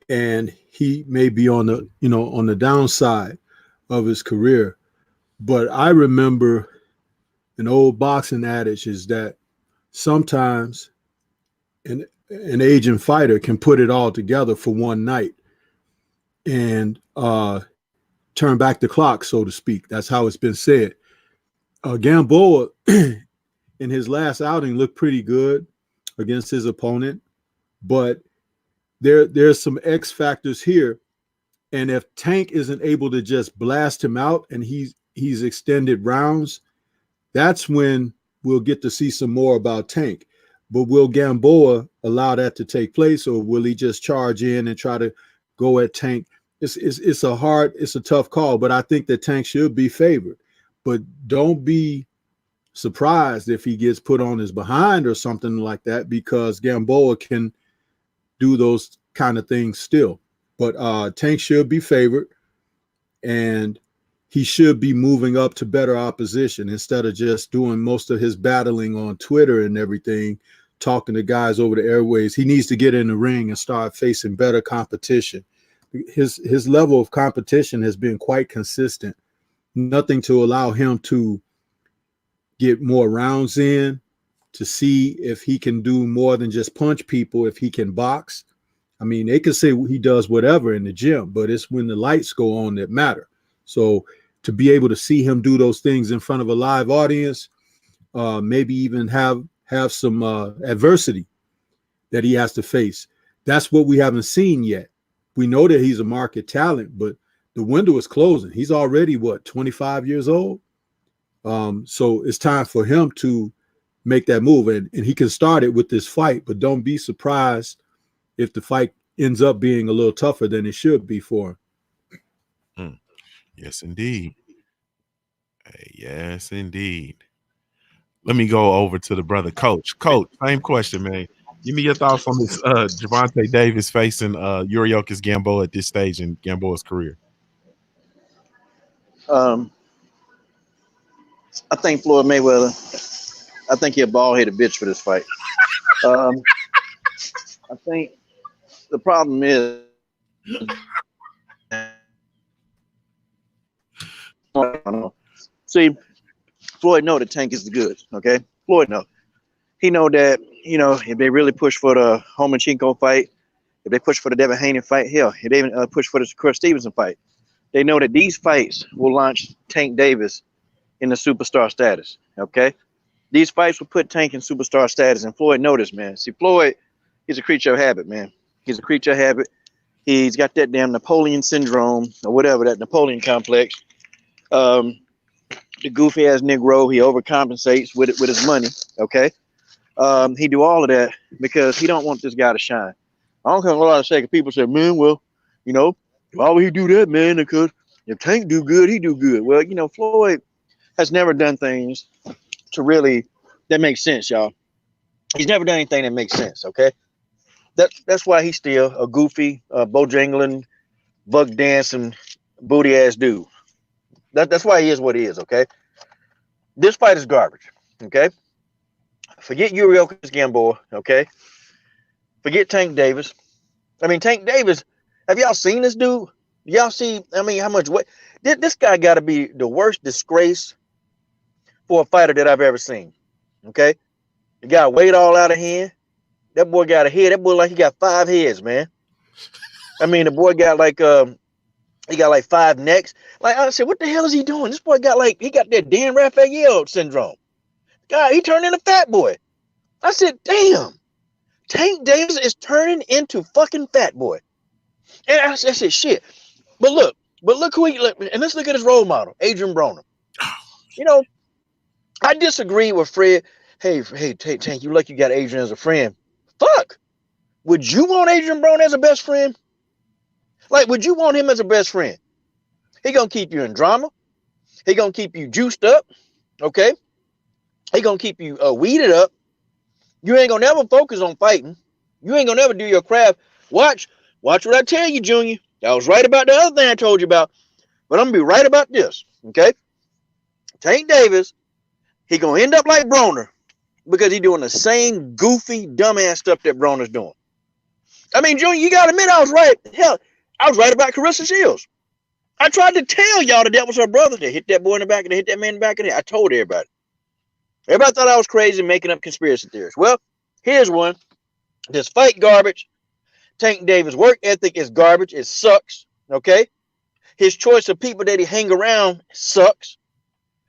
and he may be on the downside of his career. But I remember an old boxing adage is that sometimes an aging fighter can put it all together for one night and turn back the clock, so to speak. That's how it's been said. Gamboa in his last outing looked pretty good against his opponent, but there's some X factors here. And if Tank isn't able to just blast him out and he's extended rounds, that's when we'll get to see some more about Tank. But will Gamboa allow that to take place, or will he just charge in and try to go at Tank? It's a tough call, but I think that Tank should be favored. But don't be surprised if he gets put on his behind or something like that, because Gamboa can do those kind of things still. But Tank should be favored, and he should be moving up to better opposition instead of just doing most of his battling on Twitter and everything, talking to guys over the airways. He needs to get in the ring and start facing better competition. His level of competition has been quite consistent, nothing to allow him to get more rounds in, to see if he can do more than just punch people, if he can box. I mean, they can say he does whatever in the gym, but it's when the lights go on that matter. So to be able to see him do those things in front of a live audience, maybe even have some adversity that he has to face. That's what we haven't seen yet. We know that he's a market talent, but the window is closing. He's already, 25 years old? So it's time for him to make that move. And he can start it with this fight, but don't be surprised if the fight ends up being a little tougher than it should be for him. Yes, indeed. Yes, indeed. Let me go over to the brother Coach. Coach, same question, man. Give me your thoughts on this Gervonta Davis facing Yuriorkis Gamboa at this stage in Gamboa's career. I think Floyd Mayweather, I think he's a bald-headed bitch for this fight. I think the problem is, see, Floyd know the tank is the goods, okay? Floyd know. He know that, if they really push for the Homachenko fight, if they push for the Devin Haney fight, hell, if they even push for the Chris Stevenson fight, they know that these fights will launch Tank Davis in the superstar status, okay? These fights will put Tank in superstar status, and Floyd know this, man. See, Floyd, he's a creature of habit, man. He's a creature of habit. He's got that damn Napoleon syndrome or whatever, that Napoleon complex. The goofy ass Negro, he overcompensates with his money, okay? He do all of that because he don't want this guy to shine. I don't care a lot of second people say, man, well, why would he do that, man? Because if Tank do good, he do good. Well, Floyd has never done things that makes sense, y'all. He's never done anything that makes sense, okay? That's why he's still a goofy, bojangling, bug dancing, booty ass dude. That's why he is what he is, okay? This fight is garbage, okay? Forget Yuriorkis Gamboa, okay? Forget Tank Davis. I mean, Tank Davis, have y'all seen this dude? Y'all see, how much weight? This guy got to be the worst disgrace for a fighter that I've ever seen, okay? The guy weighed all out of hand. That boy got a head. That boy like he got 5 heads, man. The boy got he got like 5 necks. Like, I said, what the hell is he doing? This boy got he got that Dan Raphael syndrome. God, he turned into Fat Boy. I said, damn, Tank Davis is turning into fucking Fat Boy. And I said, shit. But look who and let's look at his role model, Adrian Broner. I disagree with Fred. Hey, Tank, you lucky you got Adrian as a friend. Fuck. Would you want Adrian Broner as a best friend? Like, would you want him as a best friend? He gonna keep you in drama. He gonna keep you juiced up, okay? He gonna keep you weeded up. You ain't gonna never focus on fighting. You ain't gonna never do your craft. Watch what I tell you, Junior. I was right about the other thing I told you about, but I'm gonna be right about this, okay? Tank Davis, he gonna end up like Broner because he doing the same goofy, dumbass stuff that Broner's doing. Junior, you gotta admit I was right. Hell, I was right about Carissa Shields. I tried to tell y'all that was her brother. They hit that boy in the back and they hit that man in the back of the head. I told everybody. Everybody thought I was crazy making up conspiracy theories. Well, here's one. This fight garbage. Tank Davis' work ethic is garbage. It sucks. Okay? His choice of people that he hang around sucks.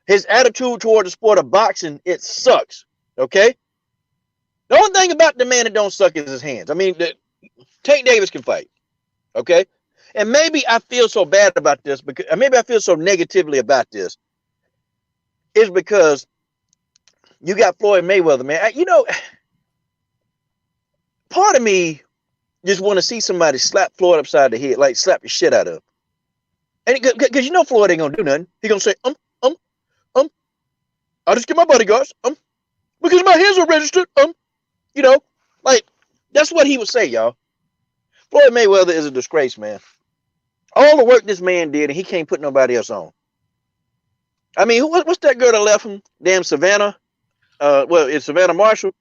His attitude toward the sport of boxing, it sucks. Okay? The only thing about the man that don't suck is his hands. Tank Davis can fight. Okay? And maybe I feel so bad about this because maybe I feel so negatively about this. Is because you got Floyd Mayweather, man. Part of me just want to see somebody slap Floyd upside the head, like slap the shit out of him. And because Floyd ain't gonna do nothing. He gonna say, I'll just get my bodyguards, because my hands are registered, that's what he would say, y'all. Floyd Mayweather is a disgrace, man. All the work this man did, and he can't put nobody else on. What's that girl that left him? Damn Savannah. It's Savannah Marshall.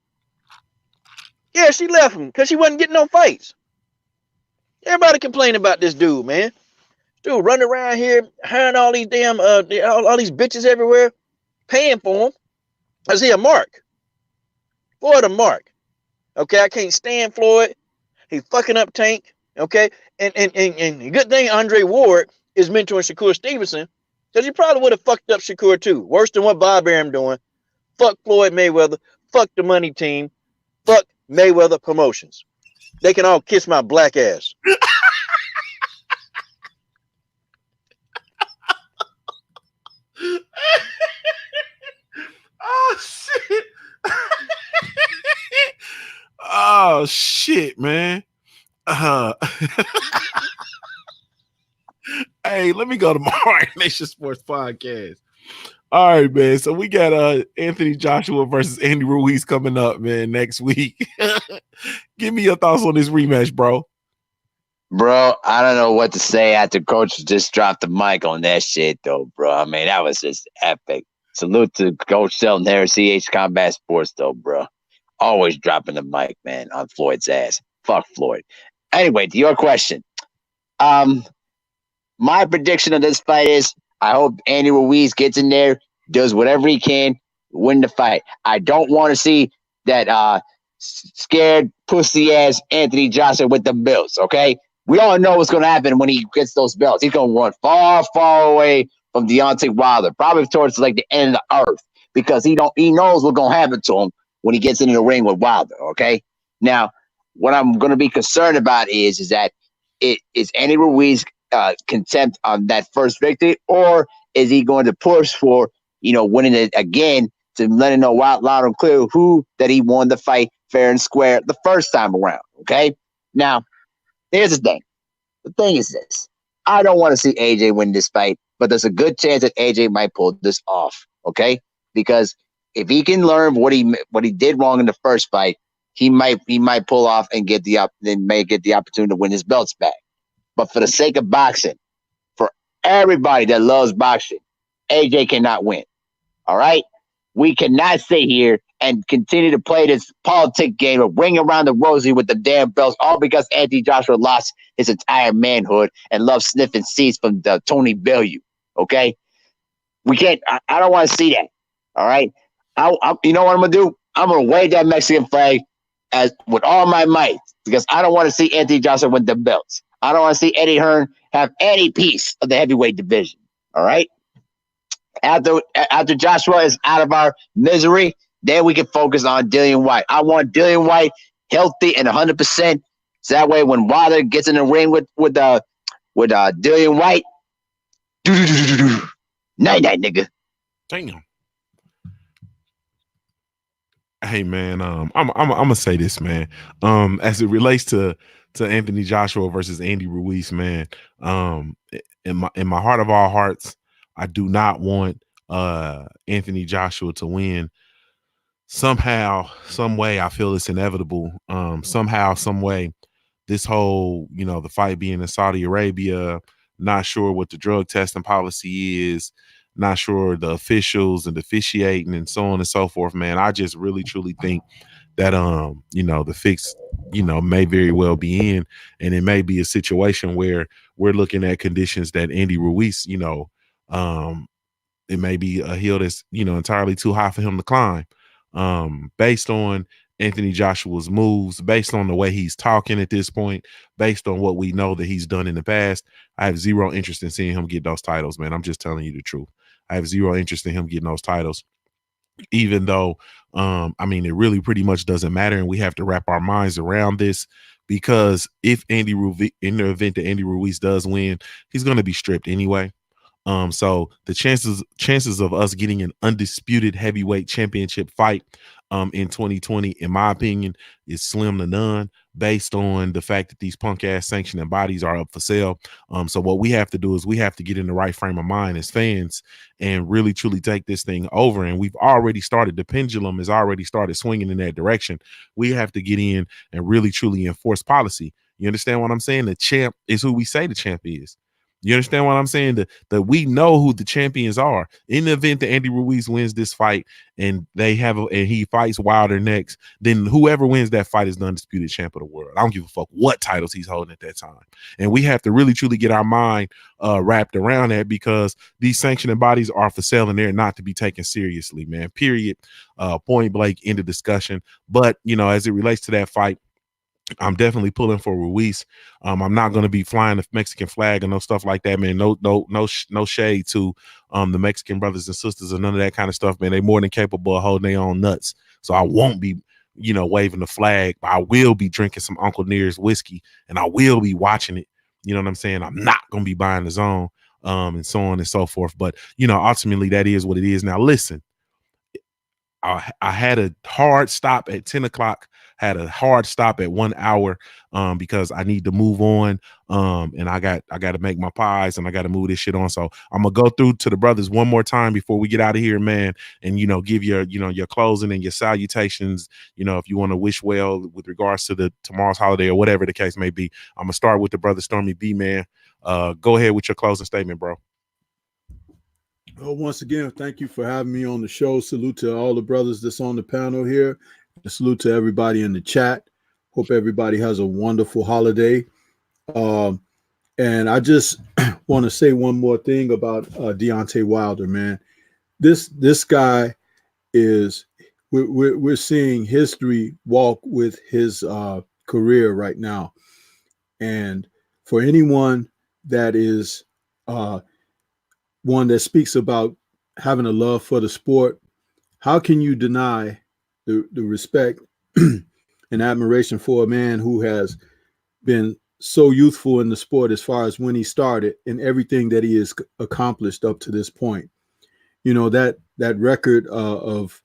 Yeah, she left him because she wasn't getting no fights. Everybody complaining about this dude, man. Dude, running around here, hiring all these damn all these bitches everywhere, paying for them. I see a mark. Floyd a mark. Okay, I can't stand Floyd. He's fucking up Tank. Okay, and good thing Andre Ward is mentoring Shakur Stevenson, because he probably would have fucked up Shakur too. Worse than what Bob Arum doing. Fuck Floyd Mayweather. Fuck the money team. Fuck Mayweather Promotions. They can all kiss my black ass. Oh shit. Oh shit, man. Hey, let me go to my Nation Sports Podcast. All right, man. So we got Anthony Joshua versus Andy Ruiz coming up, man, next week. Give me your thoughts on this rematch, bro. Bro, I don't know what to say after Coach just dropped the mic on that shit, though, bro. I mean, that was just epic. Salute to Coach Shelton there, CH Combat Sports, though, bro. Always dropping the mic, man, on Floyd's ass. Fuck Floyd. Anyway, to your question. My prediction of this fight is I hope Andy Ruiz gets in there, does whatever he can, win the fight. I don't want to see that scared pussy ass Anthony Joshua with the belts, okay? We all know what's going to happen when he gets those belts. He's going to run far, far away from Deontay Wilder, probably towards like the end of the earth, because he knows what's going to happen to him when he gets into the ring with Wilder, okay? Now, what I'm going to be concerned about is that is Andy Ruiz contempt on that first victory, or is he going to push for winning it again to let him know loud and clear that he won the fight fair and square the first time around? Okay, now here's the thing. The thing is this: I don't want to see AJ win this fight, but there's a good chance that AJ might pull this off. Okay, because if he can learn what he did wrong in the first fight, he might pull off and get the opportunity to win his belts back. But for the sake of boxing, for everybody that loves boxing, AJ cannot win. All right? We cannot sit here and continue to play this politic game of ring around the rosy with the damn belts, all because Anthony Joshua lost his entire manhood and loves sniffing seats from the Tony Bellew. Okay? We can't. I don't want to see that. All right? You know what I'm going to do? I'm going to wave that Mexican flag with all my might, because I don't want to see Anthony Joshua win the belts. I don't want to see Eddie Hearn have any piece of the heavyweight division. All right. After Joshua is out of our misery, then we can focus on Dillian White. I want Dillian White healthy and 100%. So that way, when Wilder gets in the ring with Dillian White, night, nigga. Damn. Hey man, I'm gonna say this, man. As it relates to Anthony Joshua versus Andy Ruiz, man. In my heart of all hearts, I do not want Anthony Joshua to win. Somehow, some way, I feel it's inevitable. Somehow, some way, this whole, the fight being in Saudi Arabia, not sure what the drug testing policy is, not sure the officials and officiating and so on and so forth, man. I just really, truly think that, the fix, may very well be in, and it may be a situation where we're looking at conditions that Andy Ruiz, it may be a hill that's, entirely too high for him to climb, based on Anthony Joshua's moves, based on the way he's talking at this point, based on what we know that he's done in the past. I have zero interest in seeing him get those titles, man. I'm just telling you the truth. I have zero interest in him getting those titles, even though, it really pretty much doesn't matter. And we have to wrap our minds around this, because if in the event that Andy Ruiz does win, he's going to be stripped anyway. So the chances of us getting an undisputed heavyweight championship fight in 2020, in my opinion, is slim to none, based on the fact that these punk ass sanctioning bodies are up for sale. So what we have to do is we have to get in the right frame of mind as fans and really truly take this thing over. And we've already started, the pendulum has already started swinging in that direction. We have to get in and really truly enforce policy. You understand what I'm saying? The champ is who we say the champ is. You understand what I'm saying? That we know who the champions are. In the event that Andy Ruiz wins this fight and and he fights Wilder next, then whoever wins that fight is the undisputed champ of the world. I don't give a fuck what titles he's holding at that time. And we have to really truly get our mind wrapped around that, because these sanctioning bodies are for sale and they're not to be taken seriously, man. Period. Point blank, end of discussion. But as it relates to that fight, I'm definitely pulling for Ruiz. I'm not going to be flying the Mexican flag and no stuff like that, man. No shade to the Mexican brothers and sisters or none of that kind of stuff, man. They more than capable of holding their own nuts. So I won't be, waving the flag, but I will be drinking some Uncle Near's whiskey and I will be watching it. You know what I'm saying? I'm not going to be buying the zone, and so on and so forth. But, ultimately that is what it is. Now, listen, I had a hard stop at 10 o'clock, had a hard stop at 1 hour, because I need to move on. And I got to make my pies and I got to move this shit on. So I'm gonna go through to the brothers one more time before we get out of here, man. And, give your closing and your salutations, if you want to wish well with regards to tomorrow's holiday or whatever the case may be. I'm gonna start with the brother Stormy B, man. Go ahead with your closing statement, bro. Well, once again, thank you for having me on the show. Salute to all the brothers that's on the panel here. And salute to everybody in the chat. Hope everybody has a wonderful holiday. And I just want to say one more thing about Deontay Wilder, man. This guy is we're seeing history walk with his career right now. And for anyone that is one that speaks about having a love for the sport, how can you deny the respect and admiration for a man who has been so youthful in the sport as far as when he started and everything that he has accomplished up to this point? That record of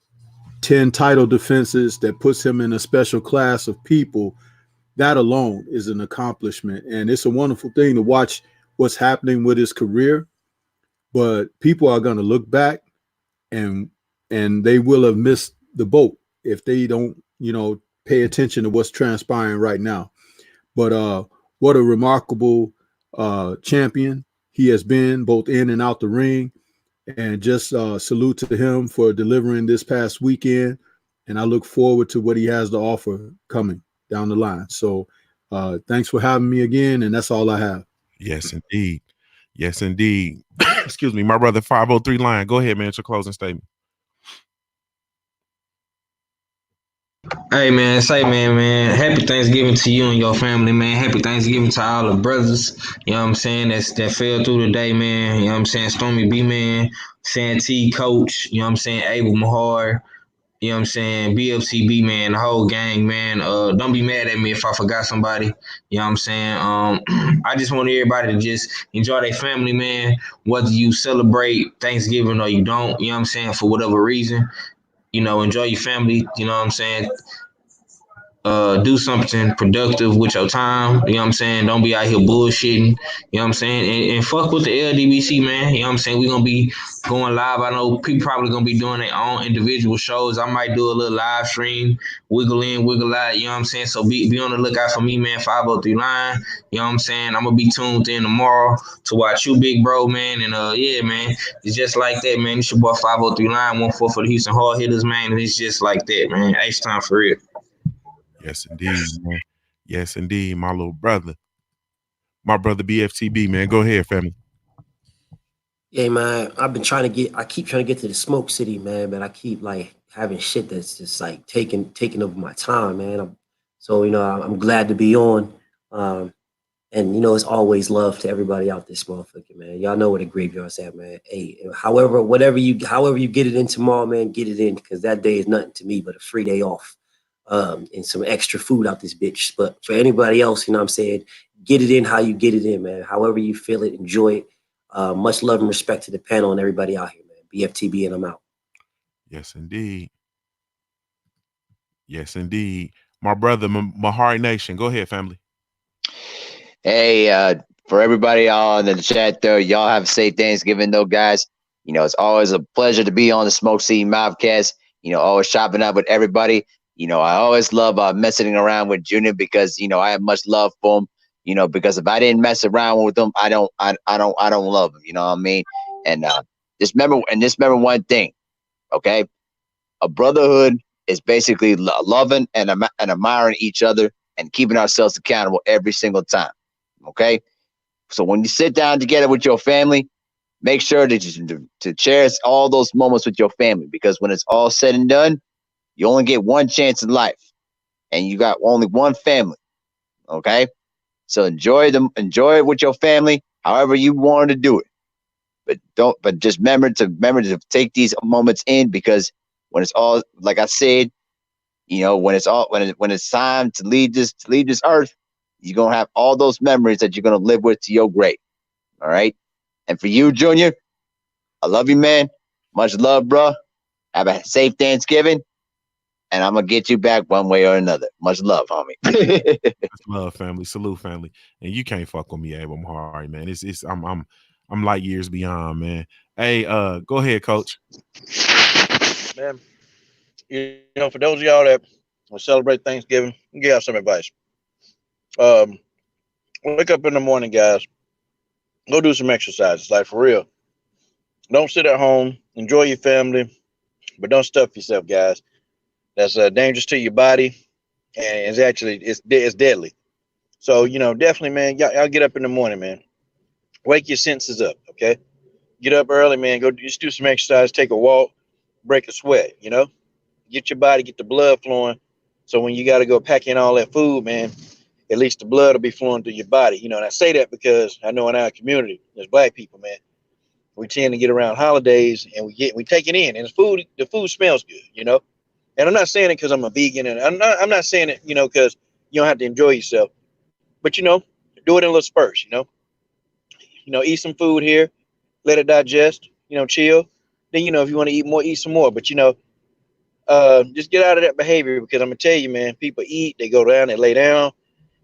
10 title defenses that puts him in a special class of people, that alone is an accomplishment. And it's a wonderful thing to watch what's happening with his career. But people are going to look back and they will have missed the boat if they don't, pay attention to what's transpiring right now. But what a remarkable champion he has been, both in and out the ring. And just salute to him for delivering this past weekend. And I look forward to what he has to offer coming down the line. So thanks for having me again. And that's all I have. Yes, indeed. Yes, indeed. Excuse me, my brother 503 Lion. Go ahead, man. It's your closing statement. Hey man, man, happy Thanksgiving to you and your family, man. Happy Thanksgiving to all the brothers, you know what I'm saying, that fell through the day, man. You know what I'm saying? Stormy B, man, Santee Coach, you know what I'm saying, Abel Mahar, you know what I'm saying, BFCB, man, the whole gang, man. Don't be mad at me if I forgot somebody, you know what I'm saying. I just want everybody to just enjoy their family, man, whether you celebrate Thanksgiving or you don't, you know what I'm saying, for whatever reason. Enjoy your family, you know what I'm saying? Do something productive with your time, you know what I'm saying? Don't be out here bullshitting, you know what I'm saying? And fuck with the LDBC, man, you know what I'm saying? We're going to be going live. I know people probably going to be doing their own individual shows. I might do a little live stream, wiggle in, wiggle out, you know what I'm saying? So be on the lookout for me, man, 503 Line, you know what I'm saying? I'm going to be tuned in tomorrow to watch you, big bro, man. And yeah, man, it's just like that, man. It's your boy 503 Line, 1-4 for the Houston Hard Hitters, man. And it's just like that, man. H-time for real. Yes, indeed, man. Yes, indeed, my little brother. My brother BFTB, man. Go ahead, family. Yeah, man. I keep trying to get to the Smoke City, man, but I keep like having shit that's just like taking over my time, man. I'm glad to be on. And it's always love to everybody out this motherfucker, man. Y'all know where the graveyard's at, man. Hey, however you get it in tomorrow, man, get it in, because that day is nothing to me but a free day off. And some extra food out this bitch. But for anybody else, I'm saying, get it in how you get it in, man. However you feel it, enjoy it. Much love and respect to the panel and everybody out here, man. BFTB, and I'm out. Yes, indeed. Yes, indeed. My brother, Mahari Nation. Go ahead, family. Hey, for everybody on the chat there, y'all have a safe Thanksgiving, though, guys. It's always a pleasure to be on the Smoke Scene MobCast. Always chopping up with everybody. I always love messing around with Junior because, I have much love for him. because if I didn't mess around with them, I don't love them. You know what I mean? And just remember one thing, okay? A brotherhood is basically loving and admiring each other and keeping ourselves accountable every single time. Okay? So when you sit down together with your family, make sure to cherish all those moments with your family, because when it's all said and done, you only get one chance in life and you got only one family. Okay? So enjoy it with your family, however you want to do it. But just remember to take these moments in, because when it's all, like I said, when it's time to leave this earth, you're gonna have all those memories that you're gonna live with to your grave. All right. And for you, Junior, I love you, man. Much love, bro. Have a safe Thanksgiving, and I'm gonna get you back one way or another. Much love, homie. That's love, family. Salute, family. And you can't fuck with me, Abe. I'm hard, man. I'm light years beyond, man. Hey, go ahead, coach. Man, for those of y'all that will celebrate Thanksgiving, give y'all some advice. Wake up in the morning, guys. Go do some exercises, like for real. Don't sit at home. Enjoy your family, but don't stuff yourself, guys. That's dangerous to your body, and it's deadly. So definitely, man, y'all get up in the morning, man. Wake your senses up, okay? Get up early, man. Go just do some exercise, take a walk, break a sweat. Get your body, get the blood flowing. So when you got to go pack in all that food, man, at least the blood will be flowing through your body. And I say that because I know in our community, as black people, man, we tend to get around holidays and we take it in, and the food smells good. And I'm not saying it because I'm a vegan, and I'm not saying it, because you don't have to enjoy yourself, but do it in little spurts. Eat some food here, let it digest. Chill. Then if you want to eat more, eat some more. But just get out of that behavior, because I'm gonna tell you, man, people eat, they go down, they lay down,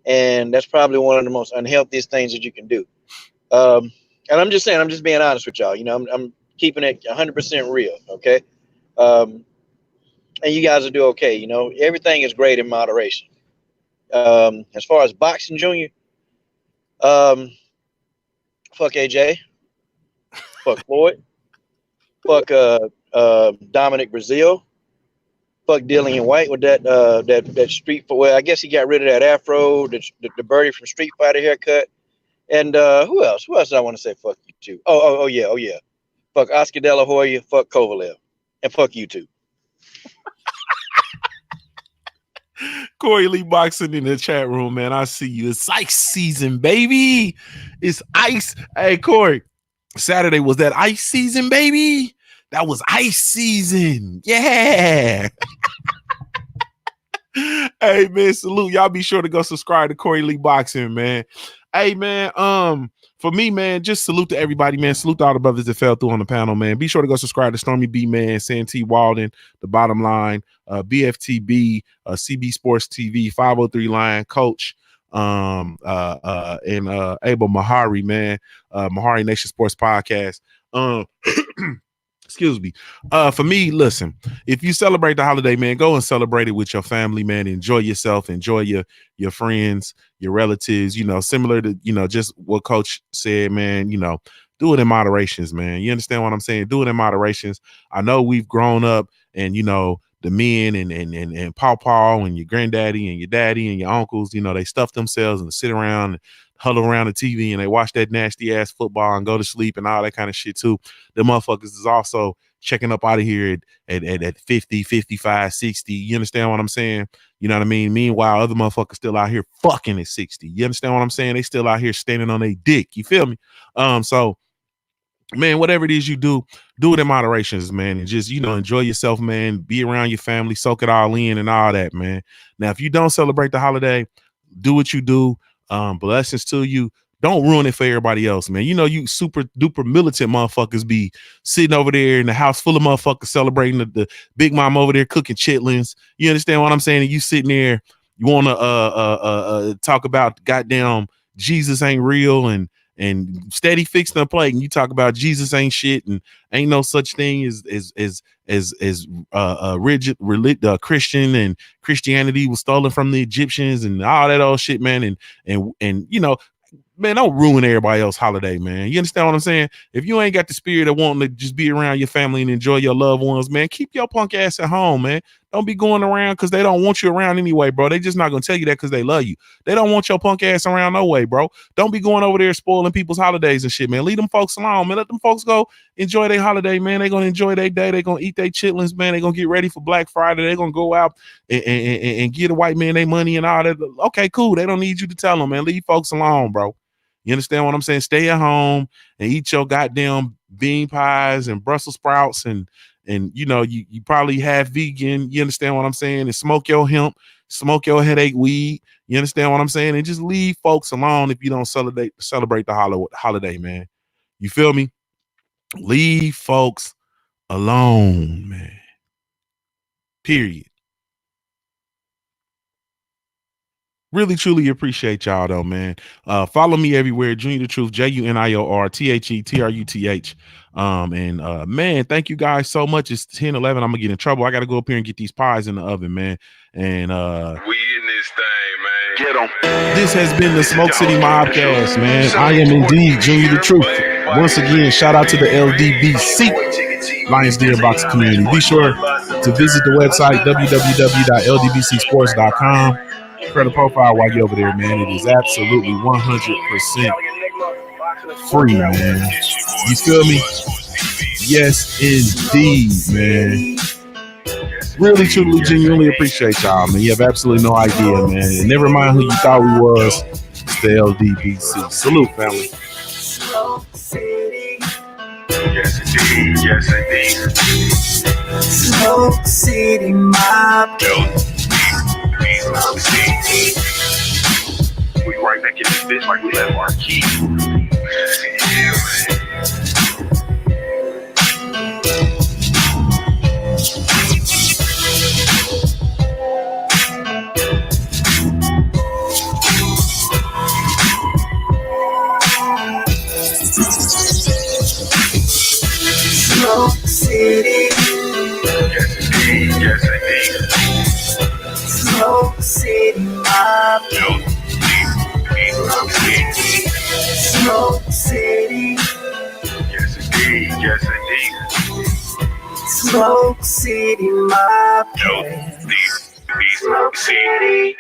and that's probably one of the most unhealthiest things that you can do. And I'm just saying, I'm just being honest with y'all. I'm keeping it 100% real, okay? And you guys will do okay. Everything is great in moderation. As far as boxing, Junior, fuck AJ, fuck Floyd, fuck Dominic Brazil, fuck Dillian White with that street. Well, I guess he got rid of that afro, the birdie from Street Fighter haircut. And who else? Who else did I want to say fuck you to? Oh yeah. Fuck Oscar De La Hoya, fuck Kovalev, and fuck you too. Corey Lee Boxing in the chat room, man. I see you. It's ice season, baby. It's ice. Hey, Corey, Saturday was that ice season, baby. That was ice season. Yeah. Hey, man, salute. Y'all be sure to go subscribe to Corey Lee Boxing, man. Hey, man, for me, man, just salute to everybody, man. Salute to all the brothers that fell through on the panel, man. Be sure to go subscribe to Stormy B, man, Santee Walden, The Bottom Line, BFTB, CB Sports TV, 503 Line, Coach, and Abel Mahari, man, Mahari Nation Sports Podcast. Excuse me. For me, listen, if you celebrate the holiday, man, go and celebrate it with your family, man. Enjoy yourself, enjoy your friends, your relatives, similar to, just what Coach said, man, do it in moderations, man. You understand what I'm saying? Do it in moderations. I know we've grown up, and, the men and Paw and your granddaddy and your daddy and your uncles, they stuff themselves and sit around and huddle around the TV and they watch that nasty ass football and go to sleep and all that kind of shit too. The motherfuckers is also checking up out of here at 50, 55, 60. You understand what I'm saying? You know what I mean? Meanwhile, other motherfuckers still out here fucking at 60. You understand what I'm saying? They still out here standing on their dick. You feel me? So, man, whatever it is you do it in moderations, man, and just, enjoy yourself, man. Be around your family, soak it all in and all that, man. Now, if you don't celebrate the holiday, do what you do. Blessings to you. Don't ruin it for everybody else, man. You super duper militant motherfuckers be sitting over there in the house full of motherfuckers celebrating the big mom over there cooking chitlins. You understand what I'm saying? And you sitting there, you want to talk about goddamn Jesus ain't real and steady fixing the plate, and you talk about Jesus ain't shit and ain't no such thing as rigid Christian, and Christianity was stolen from the Egyptians and all that old shit, man, and you know, man, don't ruin everybody else's holiday, man. You understand what I'm saying? If you ain't got the spirit of wanting to just be around your family and enjoy your loved ones, man, keep your punk ass at home, man. Don't be going around because they don't want you around anyway, bro. They just not gonna tell you that because they love you. They don't want your punk ass around no way, bro. Don't be going over there spoiling people's holidays and shit, man. Leave them folks alone, man. Let them folks go enjoy their holiday, man. They gonna enjoy their day. They gonna eat their chitlins, man. They gonna get ready for Black Friday. They gonna go out and get a white man their money and all that. Okay, cool. They don't need you to tell them, man. Leave folks alone, bro. You understand what I'm saying? Stay at home and eat your goddamn bean pies and Brussels sprouts and you know, you probably have vegan. You understand what I'm saying? And smoke your hemp, smoke your headache weed. You understand what I'm saying? And just leave folks alone if you don't celebrate the holiday, man. You feel me? Leave folks alone, man. Period. Really, truly appreciate y'all though, man. Follow me everywhere. Junior the Truth, JUNIOR THETRUTH. Man, thank you guys so much. It's 10:11. I'm gonna get in trouble. I gotta go up here and get these pies in the oven, man. And We in this thing, man. Get them. this has been the Smoke City Mobcast, man. I am indeed Junior the Truth. Once again, shout out to the LDBC, Lions Deer Box community. Be sure to visit the website www.ldbcsports.com. Credit profile while you're over there, man. It is absolutely 100% free, man. You feel me? Yes, indeed, man. Really, truly, genuinely appreciate y'all, man. You have absolutely no idea, man. And never mind who you thought we was. It's the LDBC. Salute, family. Yes, indeed. Yes, indeed. Smoke City Mob. We right back in this bitch like we left our key. Yeah, Smoke City. Yes, indeed. Yes, indeed. Smoke City Mob. Smoke City. Yes, indeed. Yes, indeed. Smoke City Mob. Smoke City.